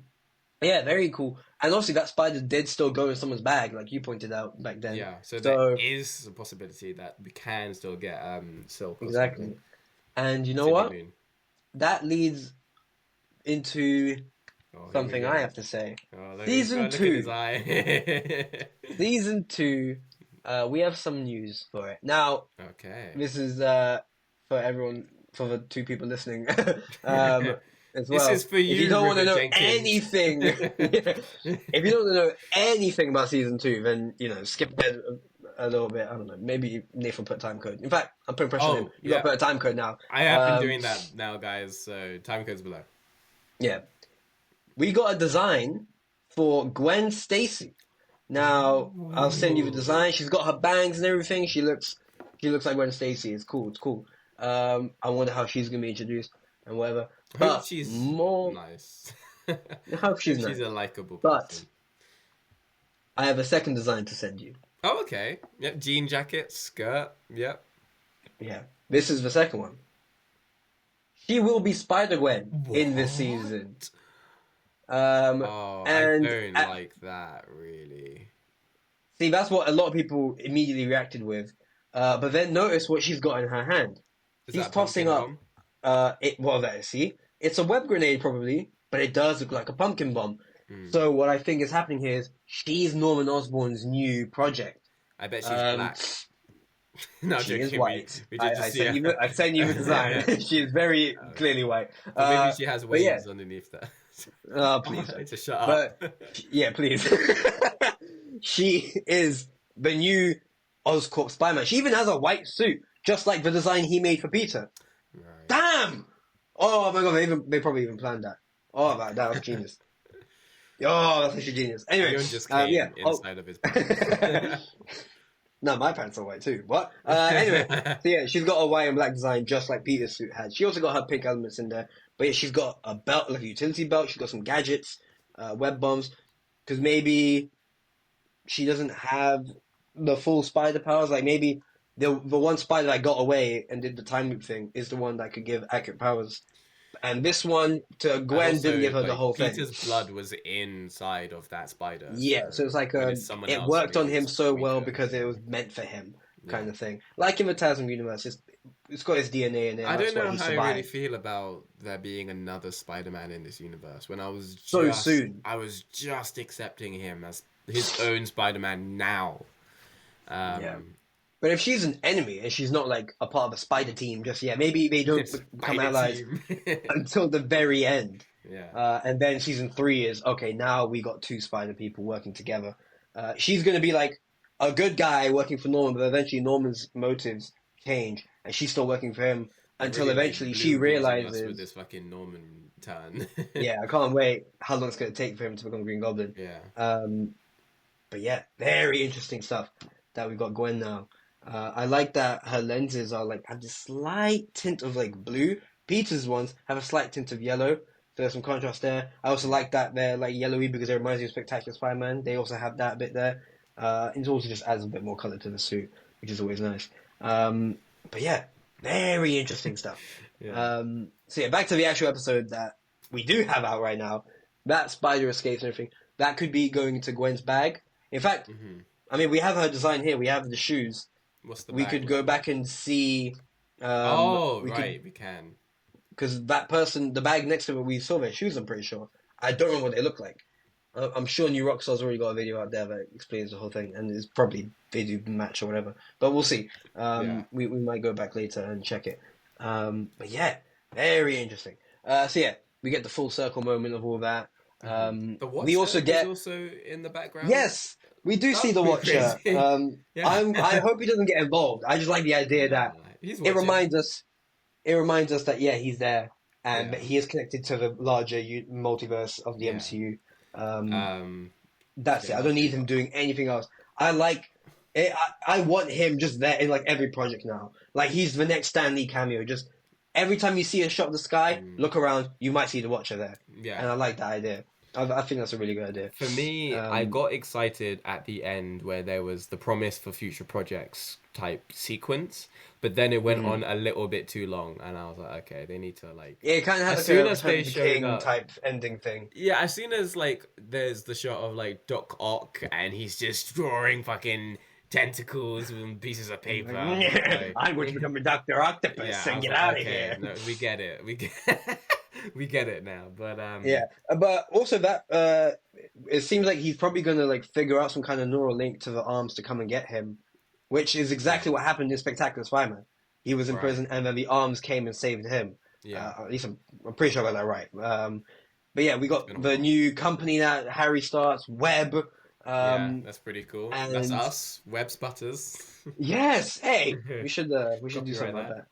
Yeah, very cool. And obviously that spider did still go in someone's bag, like you pointed out back then. Yeah. So there is a possibility that we can still get silk. Or Exactly. something. And you know Sydney what? Moon. That leads into Oh, here something we go. I have to say. Oh, Season look at 2. his eye. Season 2, we have some news for it. Now, Okay. this is for everyone, for the 2 people listening as well. This is for you, If you don't want to River know Jenkins. anything, if you don't want to know anything about Season 2, then, you know, skip ahead a little bit. I don't know. Maybe Nathan put a time code. In fact, I'm putting pressure on him. You got to put a time code now. I have been doing that now, guys. So time code's below. Yeah. We got a design for Gwen Stacy. Now, I'll send you the design. She's got her bangs and everything. She looks like Gwen Stacy. It's cool. It's cool. I wonder how she's gonna be introduced and whatever. I hope But she's more. nice. I hope she's She's nice. a likable But person. I have a second design to send you. Oh, okay. Yep. Jean jacket, skirt. Yep. Yeah. This is the second one. She will be Spider-Gwen in this What? season. Oh, and I don't like that really. See, that's what a lot of people immediately reacted with. But then notice what she's got in her hand. Is She's that a tossing pumpkin up. bomb? See, it's a web grenade probably, but it does look like a pumpkin bomb. Mm. So what I think is happening here is she's Norman Osborn's new project. I bet she's black. No, She joking. is white. We did just I see sent her. you. I sent you the design. She is very clearly white. But maybe she has but yeah. waves underneath that. Please. Just shut up. But yeah, please. She is the new Oscorp Spider-Man. She even has a white suit, just like the design he made for Peter. Right. Damn! Oh my god, they probably even planned that. Oh, that was genius. Oh, that's actually genius. Anyway, Leon just came inside of his pants. No, my pants are white too. What? Anyway, so yeah, she's got a white and black design just like Peter's suit had. She also got her pink elements in there. But yeah, she's got a belt, like a utility belt. She's got some gadgets, web bombs. Because maybe she doesn't have the full spider powers. Like maybe the one spider that got away and did the time loop thing is the one that could give accurate powers. And this one to Gwen Also, didn't give her the whole thing. Peter's blood was inside of that spider. Yeah, so it's like it worked on him so well because it was meant for him, kind of thing. Like in the Tasm universe, it's got his DNA in it. I don't know he how survived. I really feel about there being another Spider-Man in this universe. When I was soon, I was just accepting him as his own Spider-Man now. Yeah. But if she's an enemy and she's not like a part of a spider team just yet, maybe they don't become allies until the very end. Yeah. And then season 3 is, okay, now we got 2 spider people working together. She's going to be like a good guy working for Norman, but eventually Norman's motives change and she's still working for him until Really eventually she realizes... with this fucking Norman turn. Yeah, I can't wait how long it's going to take for him to become Green Goblin. Yeah. But yeah, very interesting stuff that we've got Gwen now. I like that her lenses are like have this slight tint of like blue. Peter's ones have a slight tint of yellow. So there's some contrast there. I also like that they're like yellowy because it reminds me of Spectacular Spider-Man. They also have that bit there. It also just adds a bit more colour to the suit, which is always nice. But yeah, very interesting stuff. Yeah. So yeah, back to the actual episode that we do have out right now. That spider escapes and everything. That could be going into Gwen's bag. In fact, I mean, we have her design here. We have the shoes. What's the We bag could like? go back and see. We can. Because that person, the bag next to it, we saw their shoes. I'm pretty sure. I don't know what they look like. I'm sure New Rockstar's already got a video out there that explains the whole thing, and it's probably video match or whatever. But we'll see. We might go back later and check it. But yeah, very interesting. So yeah, we get the full circle moment of all that. The Watcher we also get also in the background. Yes, we do see the Watcher. I hope he doesn't get involved. I just like the idea that it reminds us. It reminds us that he's there, and he is connected to the larger multiverse of the MCU. That's it. I don't need him doing anything else. I like it. I want him just there in like every project now. Like he's the next Stan Lee cameo. Just every time you see a shot of the sky, look around. You might see the Watcher there. Yeah, and I like that idea. I think that's a really good idea. For me, I got excited at the end where there was the promise for future projects type sequence, but then it went on a little bit too long, and I was like, okay, they need to like. Yeah, it kind of had like a King type ending thing. Yeah, as soon as like there's the shot of like Doc Ock and he's just drawing fucking tentacles and pieces of paper. Like, I'm going to become a Dr. Octopus and get out of here. No, we get it. We get it now, but but also that it seems like he's probably gonna like figure out some kind of neural link to the arms to come and get him, which is exactly what happened in Spectacular Spider-Man. He was in prison, and then the arms came and saved him. Yeah, at least I'm pretty sure I got that right. But yeah, we got the new company that Harry starts, Web. That's pretty cool. That's us, Web Sputters. Yes, hey, we should do something like that.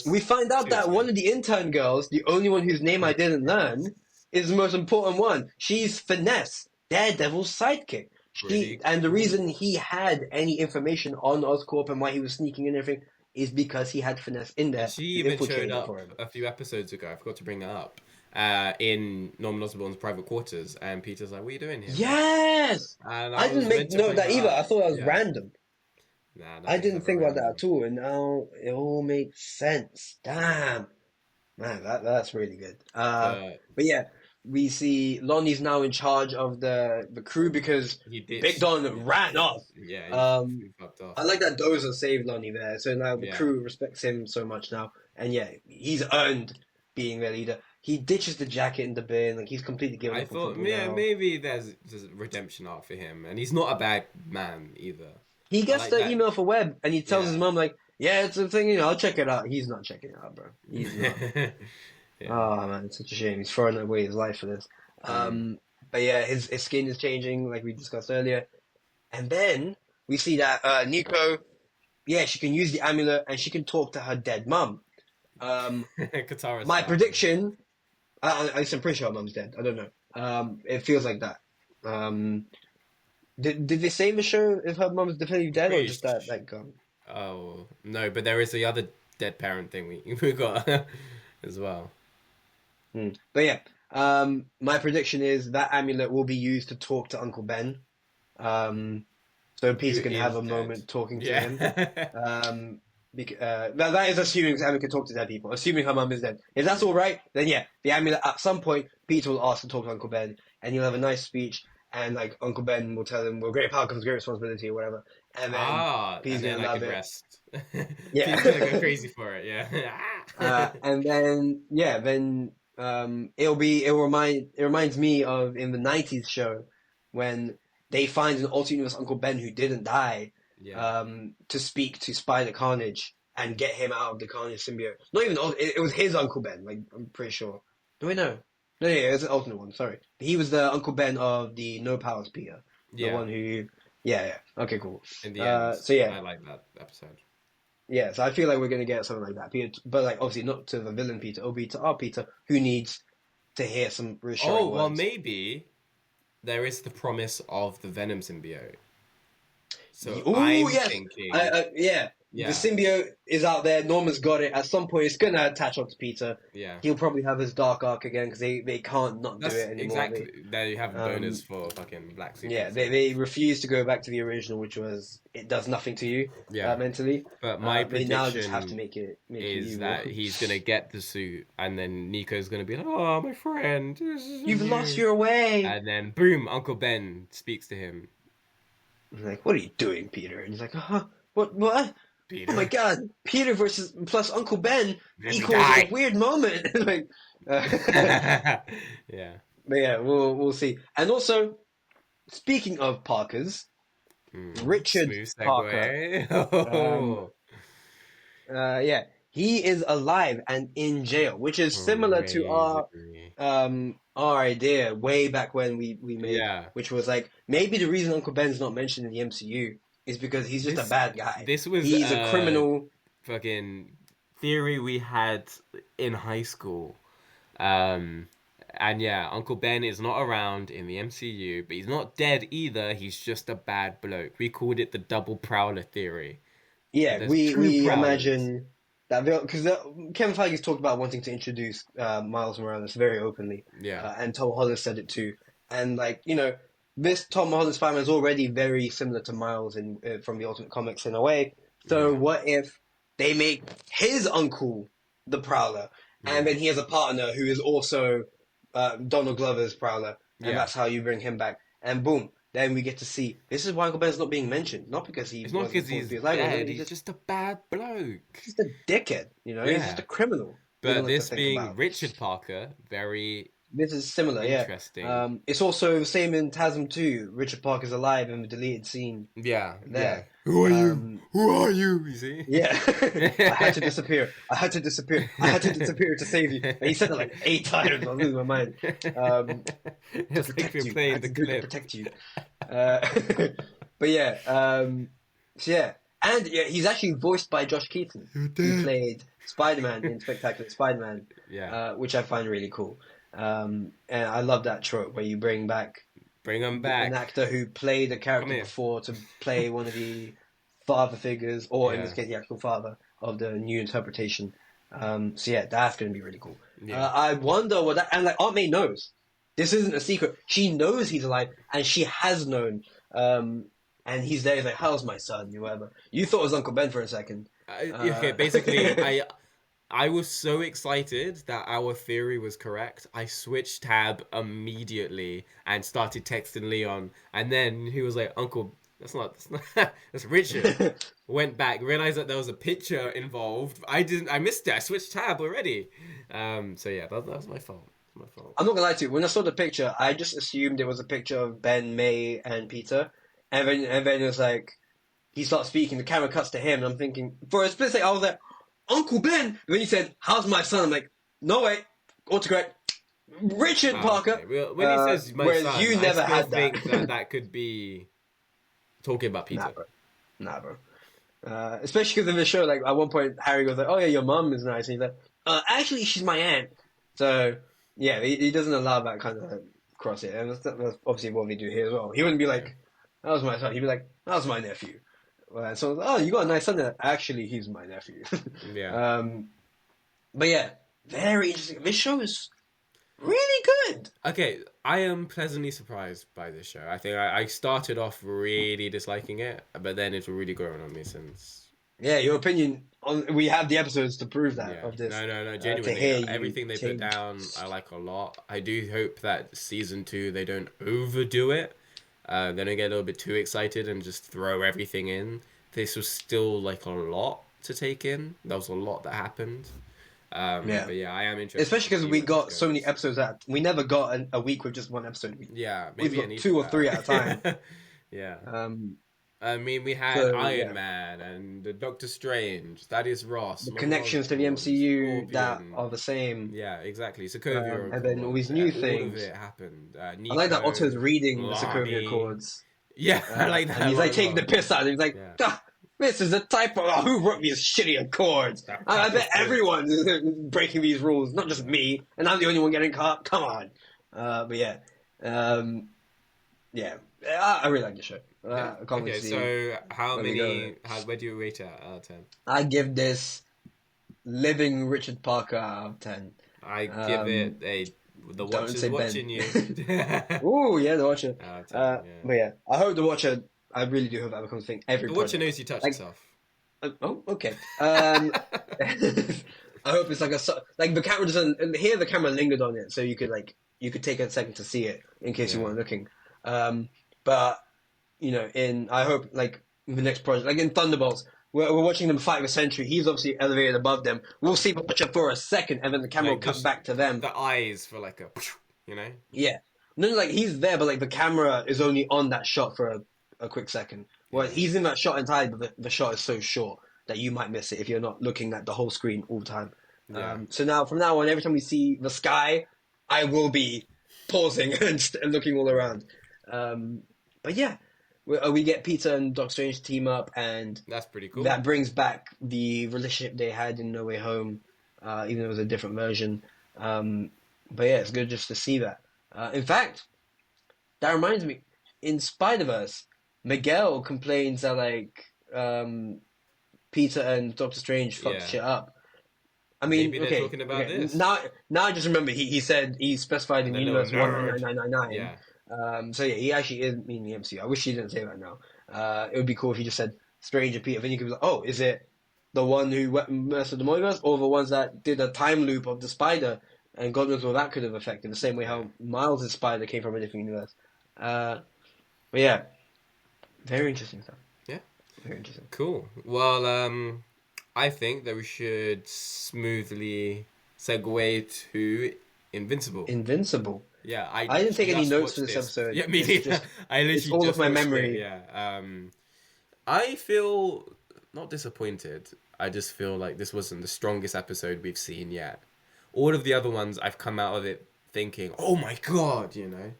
We find out that one of the intern girls, the only one whose name I didn't learn, is the most important one. She's Finesse, Daredevil's sidekick. And the reason he had any information on Oscorp and why he was sneaking in and everything is because he had Finesse in there. She even showed up a few episodes ago. I forgot to bring that up. In Norman Osborn's private quarters, and Peter's like, "What are you doing here?" Yes, and I didn't make note of that either. I thought that was random. I didn't think about that at all, and now it all makes sense. Damn, man, that's really good. But yeah, we see Lonnie's now in charge of the crew because Big Don ran off. Yeah, he fucked off. I like that Dozer saved Lonnie there, so now the crew respects him so much now, and he's earned being their leader. He ditches the jacket in the bin, like he's completely given up. I thought, maybe there's a redemption arc for him, and he's not a bad man either. He gets the email for Webb, and he tells his mom, like, yeah, it's a thing, I'll check it out. He's not checking it out, bro. He's not. Oh, man, it's such a shame. He's throwing away his life for this. But yeah, his skin is changing, like we discussed earlier. And then we see that Nico, she can use the amulet, and she can talk to her dead mum. My prediction... I'm pretty sure her mum's dead. I don't know. It feels like that. Did they say in the show if her mum's definitively dead or just that gone? Oh no, but there is the other dead parent thing we got as well. But yeah, my prediction is that amulet will be used to talk to Uncle Ben. So Peter can have a moment talking to him. That is assuming Emma can talk to dead people. Assuming her mum is dead. If that's all right, then the amulet at some point Peter will ask to talk to Uncle Ben, and he'll have a nice speech, and like Uncle Ben will tell him, "Well, great power comes great responsibility," or whatever. And then Peter's gonna love it. Rest. Peter's gonna go crazy for it. Yeah. And then it reminds me of in the '90s show when they find an alternate universe Uncle Ben who didn't die. To speak to Spider Carnage and get him out of the Carnage symbiote. Not even it was his Uncle Ben. Like I'm pretty sure. Do we know? No, it was an alternate one. Sorry, he was the Uncle Ben of the No Powers Peter. The one who. Yeah. Okay, cool. In the end, I like that episode. Yeah, so I feel like we're gonna get something like that, Peter, but like obviously not to the villain Peter. It'll be to our Peter who needs to hear some reassuring words. Well, maybe there is the promise of the Venom symbiote. So thinking... The symbiote is out there. Norman's got it. At some point, it's going to attach onto Peter. Yeah. He'll probably have his dark arc again because they can't not do it anymore. Exactly. They have bonus for fucking Black Super. Yeah, they refuse to go back to the original, which was it does nothing to you mentally. But my prediction now just have to make it that he's going to get the suit, and then Nico's going to be like, "Oh, my friend, you've lost your way." And then boom, Uncle Ben speaks to him. I'm like, what are you doing, Peter? And he's like, what? Peter? Oh my God, Peter plus Uncle Ben equals a weird moment. Yeah. But yeah, we'll see. And also, speaking of Parkers, Richard Parker. Yeah, he is alive and in jail, which is similar to our idea way back when we made, which was like maybe the reason Uncle Ben's not mentioned in the MCU is because he's just a bad guy. He's a criminal. Fucking theory we had in high school. And yeah, Uncle Ben is not around in the MCU, but he's not dead either. He's just a bad bloke. We called it the double prowler theory. Yeah, we imagine that because Kevin Feige's talked about wanting to introduce Miles Morales very openly. Yeah, and Tom Holland said it too. And like this Tom Holland Spider-Man is already very similar to Miles from the Ultimate Comics in a way. So what if they make his uncle the Prowler, and then he has a partner who is also Donald Glover's Prowler, and that's how you bring him back. And boom, then we get to see. This is why Uncle Ben's not being mentioned, not because it's not because he's dead. He's just a bad bloke. He's just a dickhead, He's just a criminal. But this being Richard Parker, very. This is similar, interesting. It's also the same in TASM 2. Richard Parker's alive in the deleted scene. Yeah. There. Who are you? Who are you? You see? Yeah. I had to disappear. I had to disappear to save you. And he said it like 8 times. I was losing my mind. It's like we're playing the clip. To protect you. But yeah. So yeah. And he's actually voiced by Josh Keaton. Who played Spider-Man in Spectacular Spider-Man. Yeah. Which I find really cool. And I love that trope where you bring him back an actor who played a character before to play one of the father figures, or in this case the actual father of the new interpretation. So yeah, that's going to be really cool. I wonder what that, and like Aunt May knows this isn't a secret. She knows he's alive, and she has known. And he's there. He's like, "How's my son?" Whatever. You thought it was Uncle Ben for a second. Okay, basically, I was so excited that our theory was correct. I switched tab immediately and started texting Leon. And then he was like, Uncle, that's that's Richard. Went back, realized that there was a picture involved. I missed it. I switched tab already. So yeah, that was my fault. I'm not gonna lie to you. When I saw the picture, I just assumed it was a picture of Ben, May, and Peter. And then it was like, he starts speaking, the camera cuts to him, and I'm thinking, for a split second, I was like, Uncle Ben! And then you said, how's my son? I'm like, no wait, autocorrect. Richard Parker. Okay. Well, when he says my whereas son, you never I had think that could be talking about Peter. Nah, bro. Especially because in the show, like, at one point, Harry goes like, oh yeah, your mum is nice. And he's like, actually, she's my aunt. So, yeah, he doesn't allow that kind of cross it. And that's obviously what we do here as well. He wouldn't be like, that was my son. He'd be like, that was my nephew. So, you got a nice son there. Actually, he's my nephew. Yeah. But yeah, very interesting. This show is really good. Okay, I am pleasantly surprised by this show. I think I started off really disliking it, but then it's really grown on me since. Yeah, your opinion we have the episodes to prove that of this. No, genuinely. Everything they put down, I like a lot. I do hope that season 2 they don't overdo it. They don't get a little bit too excited and just throw everything in. This was still like a lot to take in. There was a lot that happened. But yeah, I am interested. Especially because we got so many episodes out. We never got a week with just one episode. Maybe we got 2 or 3 at a time. Yeah. I mean, we had Iron Man and Doctor Strange. That is Ross. The connections to the MCU Scorpion. That are the same. Yeah, exactly. Sokovia and then all these new things. All of it happened. Nico, I like that Otto's reading the Sokovia Accords. Yeah, I like that. And he's like taking the piss out of it. He's like, this is a typo. Oh, who wrote these shitty Accords? I bet everyone is breaking these rules, not just me. And I'm the only one getting caught. Come on. But yeah. I really like the show. I can't wait to see. So where do you rate it out of 10? I give this living Richard Parker out of 10. I give it the Watcher's watching you. Ooh, yeah, the Watcher. But yeah, I hope the Watcher. I really do hope that becomes a thing. The Watcher knows you touch yourself. Oh, okay. I hope it's like the camera doesn't. Here, the camera lingered on it, so you could take a second to see it in case you weren't looking. But I hope like the next project, like in Thunderbolts, we're watching them fight the Sentry. He's obviously elevated above them. We'll see Butcher for a second, and then the camera will cut back to them. The eyes for like a, you know? Yeah. No, like he's there, but like the camera is only on that shot for a quick second. Whereas he's in that shot entirely, but the shot is so short that you might miss it if you're not looking at the whole screen all the time. Yeah. So now, from now on, every time we see the sky, I will be pausing and looking all around. But yeah, we get Peter and Doctor Strange team up, and that's pretty cool. That brings back the relationship they had in No Way Home, even though it was a different version. But yeah, it's good just to see that. In fact, that reminds me, in Spider-Verse, Miguel complains that like Peter and Doctor Strange fucked shit up. I mean, maybe they're talking about this. Now I just remember he said he specified in universe 199999. Yeah. So yeah, he actually is in the MCU. I wish he didn't say that now. It would be cool if he just said Strange and Peter. Then you could be like, oh, is it the one who messed with the multiverse, or the ones that did a time loop of the spider? And God knows what that could have affected. The same way how Miles' spider came from a different universe. But yeah, very interesting stuff. Yeah, very interesting. Cool. Well, I think that we should smoothly segue to Invincible. Invincible. Yeah, I didn't take any notes for this episode. Yeah, me neither. I literally it's all just of my memory. It, yeah. I feel not disappointed. I just feel like this wasn't the strongest episode we've seen yet. All of the other ones, I've come out of it thinking, oh my god, you know.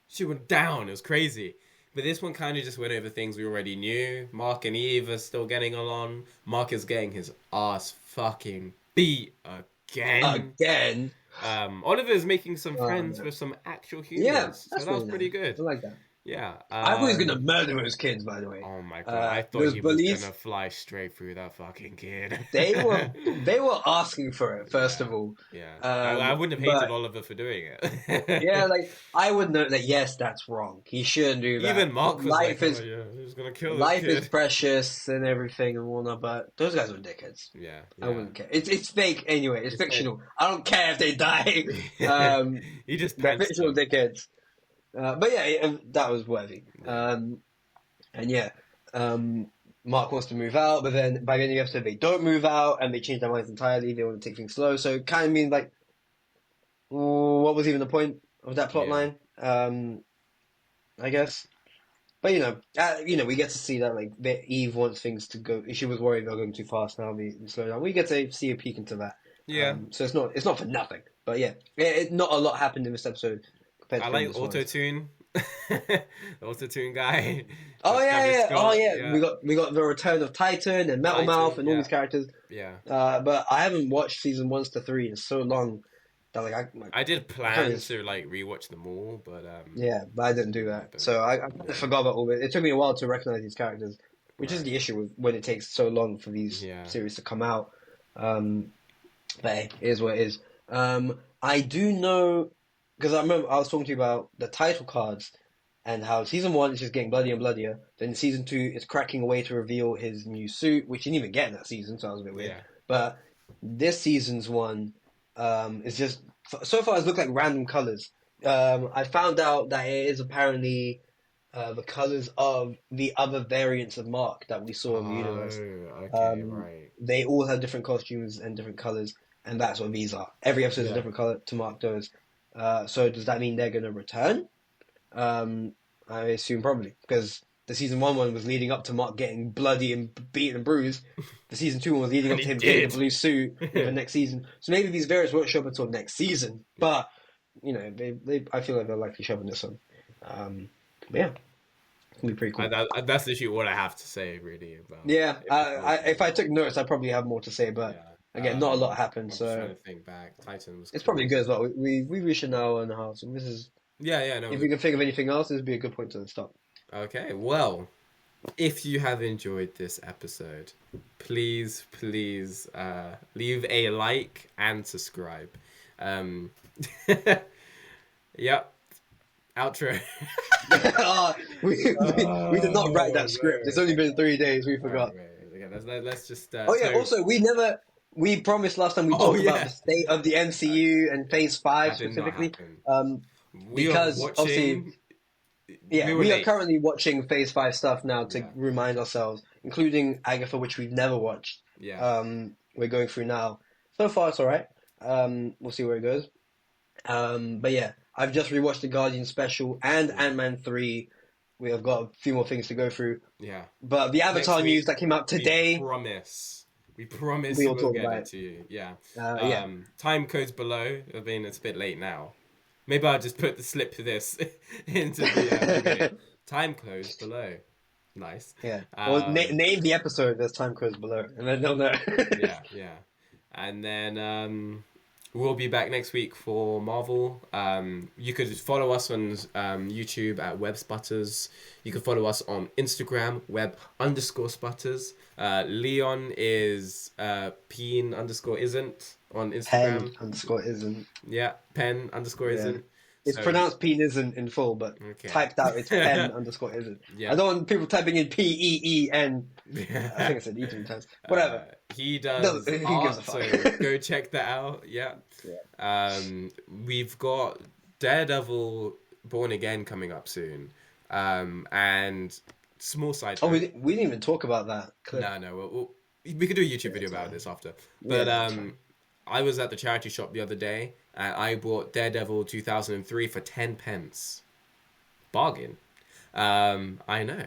She went down. It was crazy. But this one kind of just went over things we already knew. Mark and Eve are still getting along. Mark is getting his ass fucking beat again. Oliver's making some friends with some actual humans. Yeah, so that was pretty good. I like that. Yeah. I thought he was going to murder those kids, by the way. Oh my god. I thought he was going to fly straight through that fucking kid. They were asking for it, first of all. Yeah. I wouldn't have hated Oliver for doing it. Yeah, like, I would know that, yes, that's wrong. He shouldn't do that. Even Mark was he's going to kill this life kid. is precious and everything and whatnot, but those guys were dickheads. Yeah. I wouldn't care. It's fake anyway. It's fictional. Fake. I don't care if they die. He just they're fictional dickheads. But yeah, that was worthy. And yeah, Mark wants to move out, but then by the end of the episode they don't move out and they change their minds entirely. They want to take things slow. So it kind of means like, what was even the point of that plot line? I guess. But you know, we get to see that like Eve wants things to go. She was worried they're going too fast. Now we slow down. We get to see a peek into that. Yeah. So it's not for nothing. But yeah, not a lot happened in this episode. I like auto-tune. The auto-tune guy. Oh yeah. Oh yeah. We got the return of Titan and Metal Mouth and all these characters. Yeah. But I haven't watched season 1 to 3 in so long that like I did plan to like rewatch them all, but yeah, but I didn't do that. So I forgot about all of it. It took me a while to recognize these characters, which is the issue with when it takes so long for these series to come out. But hey, it is what it is. I do know. Because I remember I was talking to you about the title cards and how season 1 is just getting bloodier and bloodier. Then season 2 is cracking away to reveal his new suit, which you didn't even get in that season, so that was a bit weird. Yeah. But this season's one is just, so far it's looked like random colors. I found out that it is apparently the colors of the other variants of Mark that we saw in the universe. Okay, right. They all have different costumes and different colors, and that's what these are. Every episode is a different color to mark those. So does that mean they're going to return? I assume probably, because the season 1 one was leading up to Mark getting bloody and beaten and bruised. The season 2 one was leading up to him getting the blue suit for the next season. So maybe these variants won't show up until next season. But you know, I feel like they'll likely show up in this one. But yeah, it'll be pretty cool. That's literally what I have to say, really. About if I took notes, I'd probably have more to say, but. Yeah. Again, not a lot happened, so trying to think back. Titan was. It's probably good as well. We reached an hour and a half, so this is. Yeah. No. If we can think of anything else, this would be a good point to stop. Okay, well, if you have enjoyed this episode, please leave a like and subscribe. Yep. Outro. We did not write that script. It's only been 3 days. We forgot. Okay, let's just. Also, we promised last time we talked about the state of the MCU and Phase 5 specifically. Because obviously, we are currently watching Phase 5 stuff now to remind ourselves, including Agatha, which we've never watched. Yeah. We're going through now. So far, it's alright. We'll see where it goes. But yeah, I've just rewatched the Guardian special and Ant-Man 3. We have got a few more things to go through. Yeah. But the Avatar news that came out today... We promise we'll get it to you. Yeah. Yeah. Time codes below. I mean, it's a bit late now. Maybe I'll just slip this into the time codes below. Nice. Yeah. Well, name the episode there's time codes below, and then they'll know. Yeah. And then we'll be back next week for Marvel. You could follow us on YouTube at WebSputters. You can follow us on Instagram, web_sputters. Leon is peen_isn't on Instagram. Pen_isn't. Yeah, pen_isn't. It's pronounced penism in full, but typed out it's pen_isn't. Yeah. I don't want people typing in PEEN. I think I said E 3 times. Whatever. He does art, so go check that out. Yeah. We've got Daredevil Born Again coming up soon. And small side. Oh, we didn't even talk about that. No. We could do a YouTube video about this after. But I was at the charity shop the other day, and I bought Daredevil 2003 for 10 pence. Bargain. I know.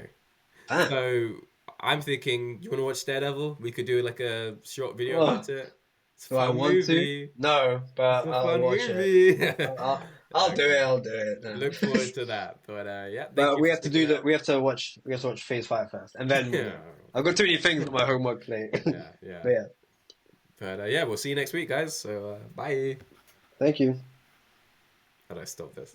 So I'm thinking, you want to watch Daredevil? We could do like a short video about it. Do I want to? No, but I'll watch it. I'll do it. No. Look forward to that. But yeah. But we have to we have to watch Phase 5 first, and then I've got too many things on my homework plate. Yeah. But yeah, we'll see you next week, guys. So bye. Thank you. How do I stop this?